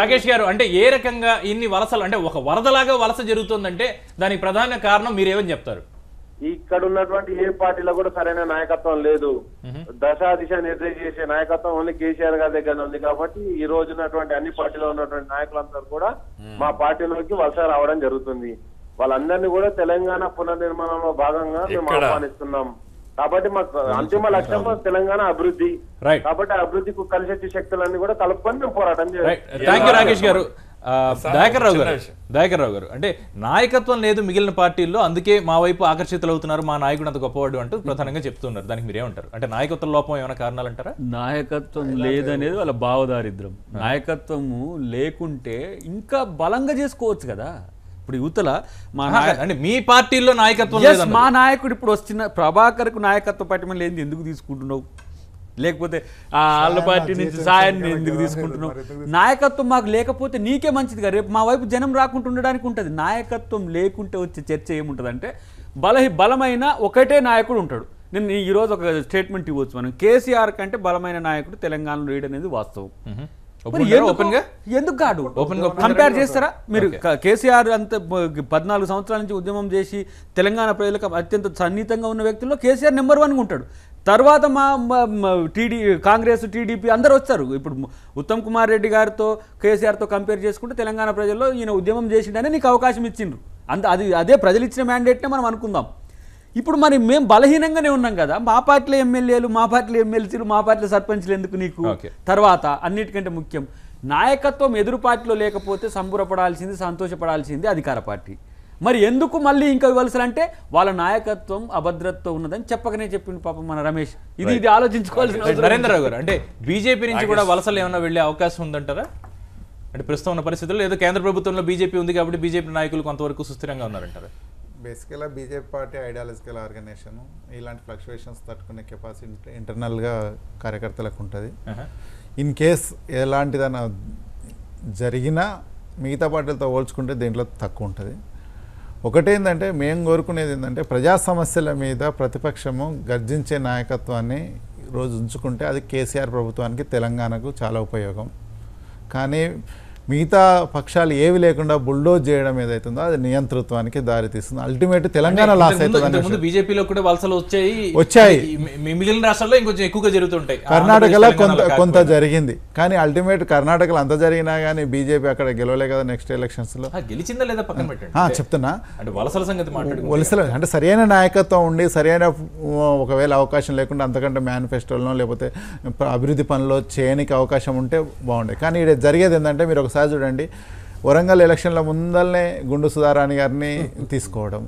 రాకేష్ గారు, అంటే ఏ రకంగా ఇన్ని వలసలు, అంటే ఒక వరదలాగా వలస జరుగుతుందంటే దానికి ప్రధాన కారణం మీరేమని చెప్తారు? ఇక్కడ ఉన్నటువంటి ఏ పార్టీలో కూడా సరైన నాయకత్వం లేదు. దశా దిశ నిర్దేశం చేసే నాయకత్వం ఓన్లీ కేసీఆర్ గారి దగ్గర ఉంది. కాబట్టి ఈ రోజు ఉన్నటువంటి అన్ని పార్టీలో ఉన్నటువంటి నాయకులందరూ కూడా మా పార్టీలోకి వలస రావడం జరుగుతుంది. వాళ్ళందరినీ కూడా తెలంగాణ పునర్నిర్మాణంలో భాగంగా మేము ఆహ్వానిస్తున్నాం. కాబట్టి మాకు అంతిమ లక్ష్యం తెలంగాణ అభివృద్ధి. కాబట్టి అభివృద్ధికి కలిసి వచ్చే శక్తులన్నీ కూడా కలుపుకొని మేము పోరాటం చేయాలి. రాకేష్ గారు, దయాకర్ రావు గారు, అంటే నాయకత్వం లేదు మిగిలిన పార్టీల్లో, అందుకే మా వైపు ఆకర్షితులవుతున్నారు, మా నాయకుడు అంత గొప్పవాడు అంటూ ప్రధానంగా చెప్తున్నారు. దానికి మీరేమంటారు? అంటే నాయకత్వ లోపం ఏమైనా కారణాలు అంటారా? నాయకత్వం లేదనేది వాళ్ళ భావదారిద్రం. నాయకత్వము లేకుంటే ఇంకా బలంగా చేసుకోవచ్చు కదా. ఇప్పుడు యువతల మా అంటే మీ పార్టీలో నాయకత్వం Yes, లేదన్నారు. మా నాయకుడు ఇప్పుడు వస్తున్న ప్రభాకర్కు నాయకత్వ పట్టమని లేని ఎందుకు తీసుకుంటున్నావు, లేకపోతే వాళ్ళ పార్టీ నుంచి సాయాన్ని ఎందుకు తీసుకుంటున్నావు? నాయకత్వం మాకు లేకపోతే నీకే మంచిదిగా, రేపు మా వైపు జనం రాకుండా ఉండడానికి ఉంటుంది. నాయకత్వం లేకుంటే వచ్చే చర్చ ఏముంటుంది అంటే బలమైన ఒకటే నాయకుడు ఉంటాడు. నేను ఈరోజు ఒక స్టేట్మెంట్ ఇవ్వచ్చు, మనం కేసీఆర్ కంటే బలమైన నాయకుడు తెలంగాణలో లేడు అనేది వాస్తవం. మరి ఎందుకు కాదు కంపేర్ చేస్తారా మీరు? కేసీఆర్ అంత 14 సంవత్సరాల నుంచి ఉద్యమం చేసి తెలంగాణ ప్రజలకు అత్యంత సన్నిహితంగా ఉన్న వ్యక్తుల్లో కేసీఆర్ నెంబర్ 1గా ఉంటాడు. తర్వాత మా కాంగ్రెస్ టీడీపీ అందరూ వచ్చారు. ఇప్పుడు ఉత్తమ్ కుమార్ రెడ్డి గారితో కేసీఆర్తో కంపేర్ చేసుకుంటే తెలంగాణ ప్రజల్లో ఈయన ఉద్యమం చేసిండనే నీకు అవకాశం ఇచ్చిండ్రు. అదే ప్రజలు ఇచ్చిన మ్యాండేట్నే మనం అనుకుందాం. ఇప్పుడు మరి మేము బలహీనంగానే ఉన్నాం కదా, మా పార్టీలో ఎమ్మెల్యేలు, మా పార్టీలో ఎమ్మెల్సీలు, మా పార్టీలో సర్పంచ్లు ఎందుకు నీకు? తర్వాత అన్నిటికంటే ముఖ్యం నాయకత్వం ఎదురు పార్టీలో లేకపోతే సంబరపడాల్సింది, సంతోషపడాల్సింది అధికార పార్టీ. మరి ఎందుకు మళ్ళీ ఇంకా ఇవ్వాల్సిందంటే వాళ్ళ నాయకత్వం అభద్రతతో ఉన్నదని చెప్పకనే చెప్పింది పాపం మన రమేష్. ఇది ఆలోచించుకోవాల్సిన నరేంద్రరావు గారు, అంటే బీజేపీ నుంచి కూడా వలసలు ఏమైనా వెళ్ళే అవకాశం ఉందంటారా? అంటే ప్రస్తుతం ఉన్న పరిస్థితుల్లో ఏదో కేంద్ర ప్రభుత్వంలో బీజేపీ ఉంది కాబట్టి బీజేపీ నాయకులు కొంతవరకు సుస్థిరంగా ఉన్నారంటారా? బేసికల్గా బీజేపీ పార్టీ ఐడియాలజికల్ ఆర్గనైజేషన్, ఇలాంటి ఫ్లక్చువేషన్స్ తట్టుకునే కెపాసిటీ ఇంటర్నల్గా కార్యకర్తలకు ఉంటుంది. ఇన్ కేస్ ఎలాంటిదైనా జరిగినా మిగతా పార్టీలతో పోల్చుకుంటే దీంట్లో తక్కువ ఉంటుంది. ఒకటేంటంటే మేము కోరుకునేది ఏంటంటే ప్రజా సమస్యల మీద ప్రతిపక్షము గర్జించే నాయకత్వాన్ని రోజు ఉంచుకుంటే అది కేసీఆర్ ప్రభుత్వానికి, తెలంగాణకు చాలా ఉపయోగం. కానీ మిగతా పక్షాలు ఏవి లేకుండా బుల్డోజ్ చేయడం ఏదైతుందో అది నియంతృత్వానికి దారితీస్తుంది. అల్టిమేట్ తెలంగాణ లాస్ అవుతుంది. బీజేపీలో కూడా వలసలు వచ్చాయి, మిగిలిన రాష్ట్రాల్లో ఇంకొంచెం ఎక్కువగా జరుగుతుంటాయి. కర్ణాటకలో కొంత జరిగింది, కానీ అల్టిమేట్ కర్ణాటకలో అంత జరిగినా కానీ బీజేపీ అక్కడ గెలవలే కదా నెక్స్ట్ ఎలక్షన్స్ లో. గెలిచిందా లేదా పక్కన పెట్టండి, చెప్తున్నా. అంటే వలసల సంగతి వలసలు అంటే సరైన నాయకత్వం ఉండి సరైన ఒకవేళ అవకాశం లేకుండా అంతకంటే మేనిఫెస్టోలో లేకపోతే అభివృద్ధి పనుల్లో చేయడానికి అవకాశం ఉంటే బాగుండే. కానీ ఇక్కడ జరిగేది ఏంటంటే మీరు ఒకసారి చూడండి, వరంగల్ ఎలక్షన్ల ముందరనే గుండు సుధారాణి గారిని తీసుకోవడం,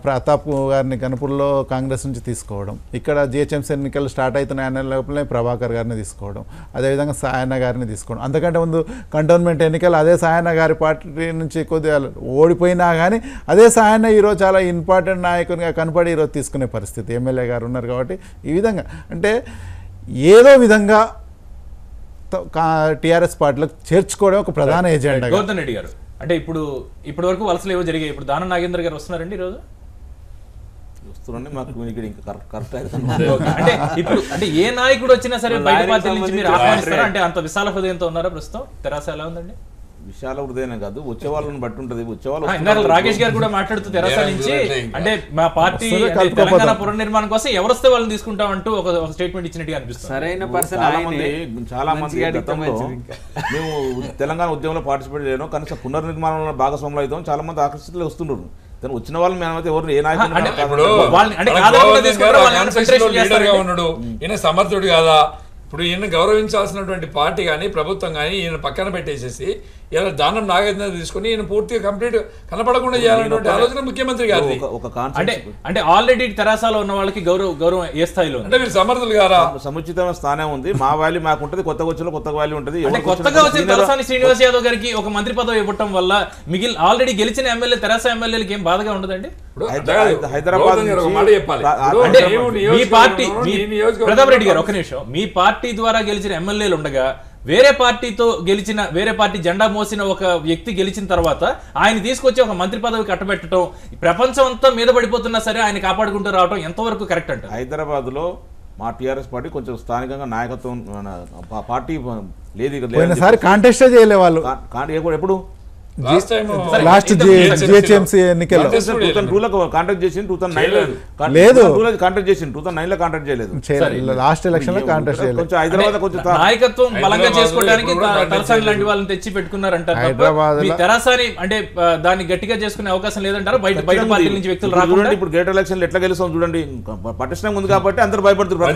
ప్రతాప్ గారిని గణపూర్లో కాంగ్రెస్ నుంచి తీసుకోవడం, ఇక్కడ జిహెచ్ఎంసీ ఎన్నికలు స్టార్ట్ అవుతున్నాయి అనే లోపలనే ప్రభాకర్ గారిని తీసుకోవడం, అదేవిధంగా సాయన్న గారిని తీసుకోవడం. అంతకంటే ముందు కంటోన్మెంట్ ఎన్నికలు అదే సాయన్న గారి పార్టీ నుంచి కొద్దిగా ఓడిపోయినా కానీ అదే సాయన్న ఈరోజు చాలా ఇంపార్టెంట్ నాయకునిగా కనపడి ఈరోజు తీసుకునే పరిస్థితి ఎమ్మెల్యే గారు ఉన్నారు. కాబట్టి ఈ విధంగా అంటే ఏదో విధంగా టీఆర్ఎస్ పార్టీలకు చేర్చుకోవడం ఒక ప్రధాన ఎజెండా. గౌతమ్ రెడ్డి గారు, అంటే ఇప్పటి వరకు వలసలు ఏవో జరిగాయి, ఇప్పుడు దానం నాగేంద్ర గారు వస్తున్నారండి ఈరోజు? వస్తున్నారండి, మాకు ఇక్కడ ఇంకా కరెక్ట్ అంటే ఇప్పుడు అంటే ఏ నాయకుడు వచ్చినా సరే బయట పార్టీల నుంచి మీరు ఆహ్వానిస్తారా? అంటే అంత విశాల హృదయంతో ఉన్నారా ప్రస్తుతం? తెరాస ఎలా ఉందండి? విశాల హృదయం కాదు, వచ్చే వాళ్ళని బట్టి ఉంటుంది. రాకేష్ గారు కూడా మాట్లాడుతూ తెరాస నుంచి అంటే మా పార్టీ తెలంగాణ పునర్నిర్మాణం కోసం ఎవరొస్తే వాళ్ళని తీసుకుంటాం అంటూ ఒక స్టేట్మెంట్ ఇచ్చినట్టుగా అనిపిస్తుంది. సరైన పర్సన్ చాలా మంది మేము తెలంగాణ ఉద్యమంలో పార్టిసిపేట్ చేయడం, కనీసం పునర్నిర్మాణంలో భాగస్వాములు అవుతాం చాలా మంది ఆకర్షితులు వస్తున్నారు. వచ్చిన వాళ్ళు మేమైతే ఎవరు ఏ నాయకుడు ఉన్నాడు, ఈయన సమర్థుడు కాదా? ఇప్పుడు ఈయన గౌరవించాల్సినటువంటి పార్టీ కానీ ప్రభుత్వం కానీ ఈయన పక్కన పెట్టేసేసి ఇలా దానం నాగేంద్ర తీసుకుని ఈయన పూర్తిగా కంప్లీట్ కనపడకుండా చేయాలన్నటువంటి ఆలోచన ముఖ్యమంత్రి గారి. అంటే ఆల్రెడీ తెరాసాలో ఉన్న వాళ్ళకి గౌరవం ఏ స్థాయిలో అంటే మీరు సమర్థులు గారా? సముచితమైన స్థానం ఉంది, మా వాల్యూ మాకు ఉంటుంది, కొత్తగా వచ్చిన కొత్త వాల్యూ ఉంటుంది. కొత్తగా వచ్చిన తలసాని శ్రీనివాస్ యాదవ్ గారికి ఒక మంత్రి పదవి ఇవ్వటం వల్ల ఆల్రెడీ గెలిచిన ఎమ్మెల్యే తెరాస ఎమ్మెల్యేలకి ఏం బాధగా ఉండదండి? హైదరాబాద్ మీ పార్టీ ప్రతాప్ రెడ్డి గారు ఒక నిమిషం, మీ పార్టీ ద్వారా గెలిచిన ఎమ్మెల్యేలు ఉండగా వేరే పార్టీ జెండా మోసిన ఒక వ్యక్తి గెలిచిన తర్వాత ఆయన తీసుకొచ్చి ఒక మంత్రి పదవి కట్టబెట్టడం, ప్రపంచం అంతా మీద పడిపోతున్నా సరే ఆయన కాపాడుకుంటూ రావడం ఎంతవరకు కరెక్ట్ అంటే? హైదరాబాద్ లో మా టీఆర్ఎస్ పార్టీ కొంచెం స్థానికంగా నాయకత్వం పార్టీ లేదు, కాంటెస్ట్ చేయలే వాళ్ళు ఎప్పుడు లాస్ట్ జిహెచ్ఎంసీ ఎన్నికల్లో కాంటాక్ట్ చేసి 2009 లేదు, కాంటాక్ట్ చేసి 2009 లో కాంటాక్ట్ చేయలేదు, లాస్ట్ ఎలక్షన్ లో కాంటాక్ట్ చేయలేదు. కొంచెం హైదరాబాద్ కొంచెం నాయకత్వం బలంగా చేసుకోవడానికి తలసాని లాంటి వాళ్ళని తెచ్చి పెట్టుకున్నారంటారు. తెరాసాని అంటే దాన్ని గట్టిగా చేసుకునే అవకాశం లేదంటారు బయట పార్టీల నుంచి వ్యక్తులు రాకుండా? ఇప్పుడు గ్రేటర్ ఎలక్షన్ ఎట్లా గెలుస్తాం చూడండి, పటిష్టంగా ఉంది కాబట్టి అందరూ భయపడుతున్నారు,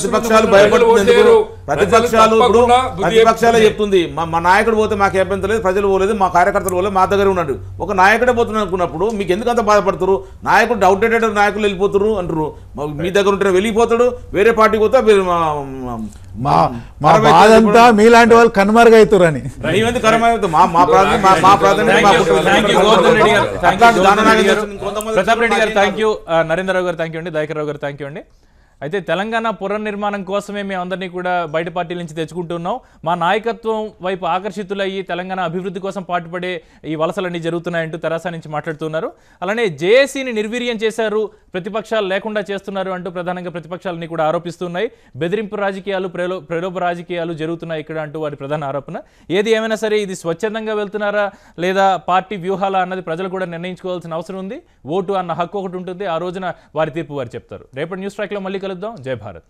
ప్రతిపక్షాలు భయపడుతున్నారు. ప్రతిపక్షాలు ఇప్పుడు తప్పకుండా బుద్ధి ప్రతిపక్షాలే చెప్తుంది. చెప్తుంది మా నాయకుడు పోతే మాకు అభ్యంతరం లేదు, ప్రజలు పోలేదు, మా కార్యకర్తలు పోలేదు, మా దగ్గర ఉన్నాడు. ఒక నాయకుడే పోతున్నాడు అనుకున్నప్పుడు మీకు ఎందుకు అంత బాధపడతారు? నాయకుడు అవుట్డేటెడ్ నాయకులు వెళ్ళిపోతారు అంటారు. మీ దగ్గర ఉంటే వెళ్ళిపోతాడు, వేరే పార్టీకి పోతే మా బాధంతా మీలాంటి వాళ్ళు కనుమరుగవుతారని. మేమెందుకు కరమవుతాం? మా ప్రాధాన్యత ప్రతాప్ రెడ్డి గారు థ్యాంక్ యూ, నరేంద్రరావు గారు థ్యాంక్ యూ అండి, దయాకర్ రావు గారు థ్యాంక్ యూ అండి. అయితే తెలంగాణ పునర్నిర్మాణం కోసమే మేము అందరినీ కూడా బయట పార్టీల నుంచి తెచ్చుకుంటున్నాం. మా నాయకత్వం వైపు ఆకర్షితులయ్యి తెలంగాణ అభివృద్ధి కోసం పాటుపడే ఈ వలసలన్నీ జరుగుతున్నాయంటూ తెరాస నుంచి మాట్లాడుతున్నారు. అలానే జేఏసీని నిర్వీర్యం చేశారు, ప్రతిపక్షాలు లేకుండా చేస్తున్నారు అంటూ ప్రధానంగా ప్రతిపక్షాలని కూడా ఆరోపిస్తున్నాయి. బెదిరింపు రాజకీయాలు, ప్రలోభ రాజకీయాలు జరుగుతున్నాయి ఇక్కడ అంటూ వారి ప్రధాన ఆరోపణ. ఏది ఏమైనా సరే ఇది స్వచ్ఛందంగా వెళ్తున్నారా లేదా పార్టీ వ్యూహాల అన్నది ప్రజలు కూడా నిర్ణయించుకోవాల్సిన అవసరం ఉంది. ఓటు అన్న హక్కు ఒకటి ఉంటుంది, ఆ రోజున వారి తీర్పు వారు చెప్తారు. రేపటి న్యూస్ ట్రాక్లో మళ్ళీ కలుద్దాం. జై భారత్.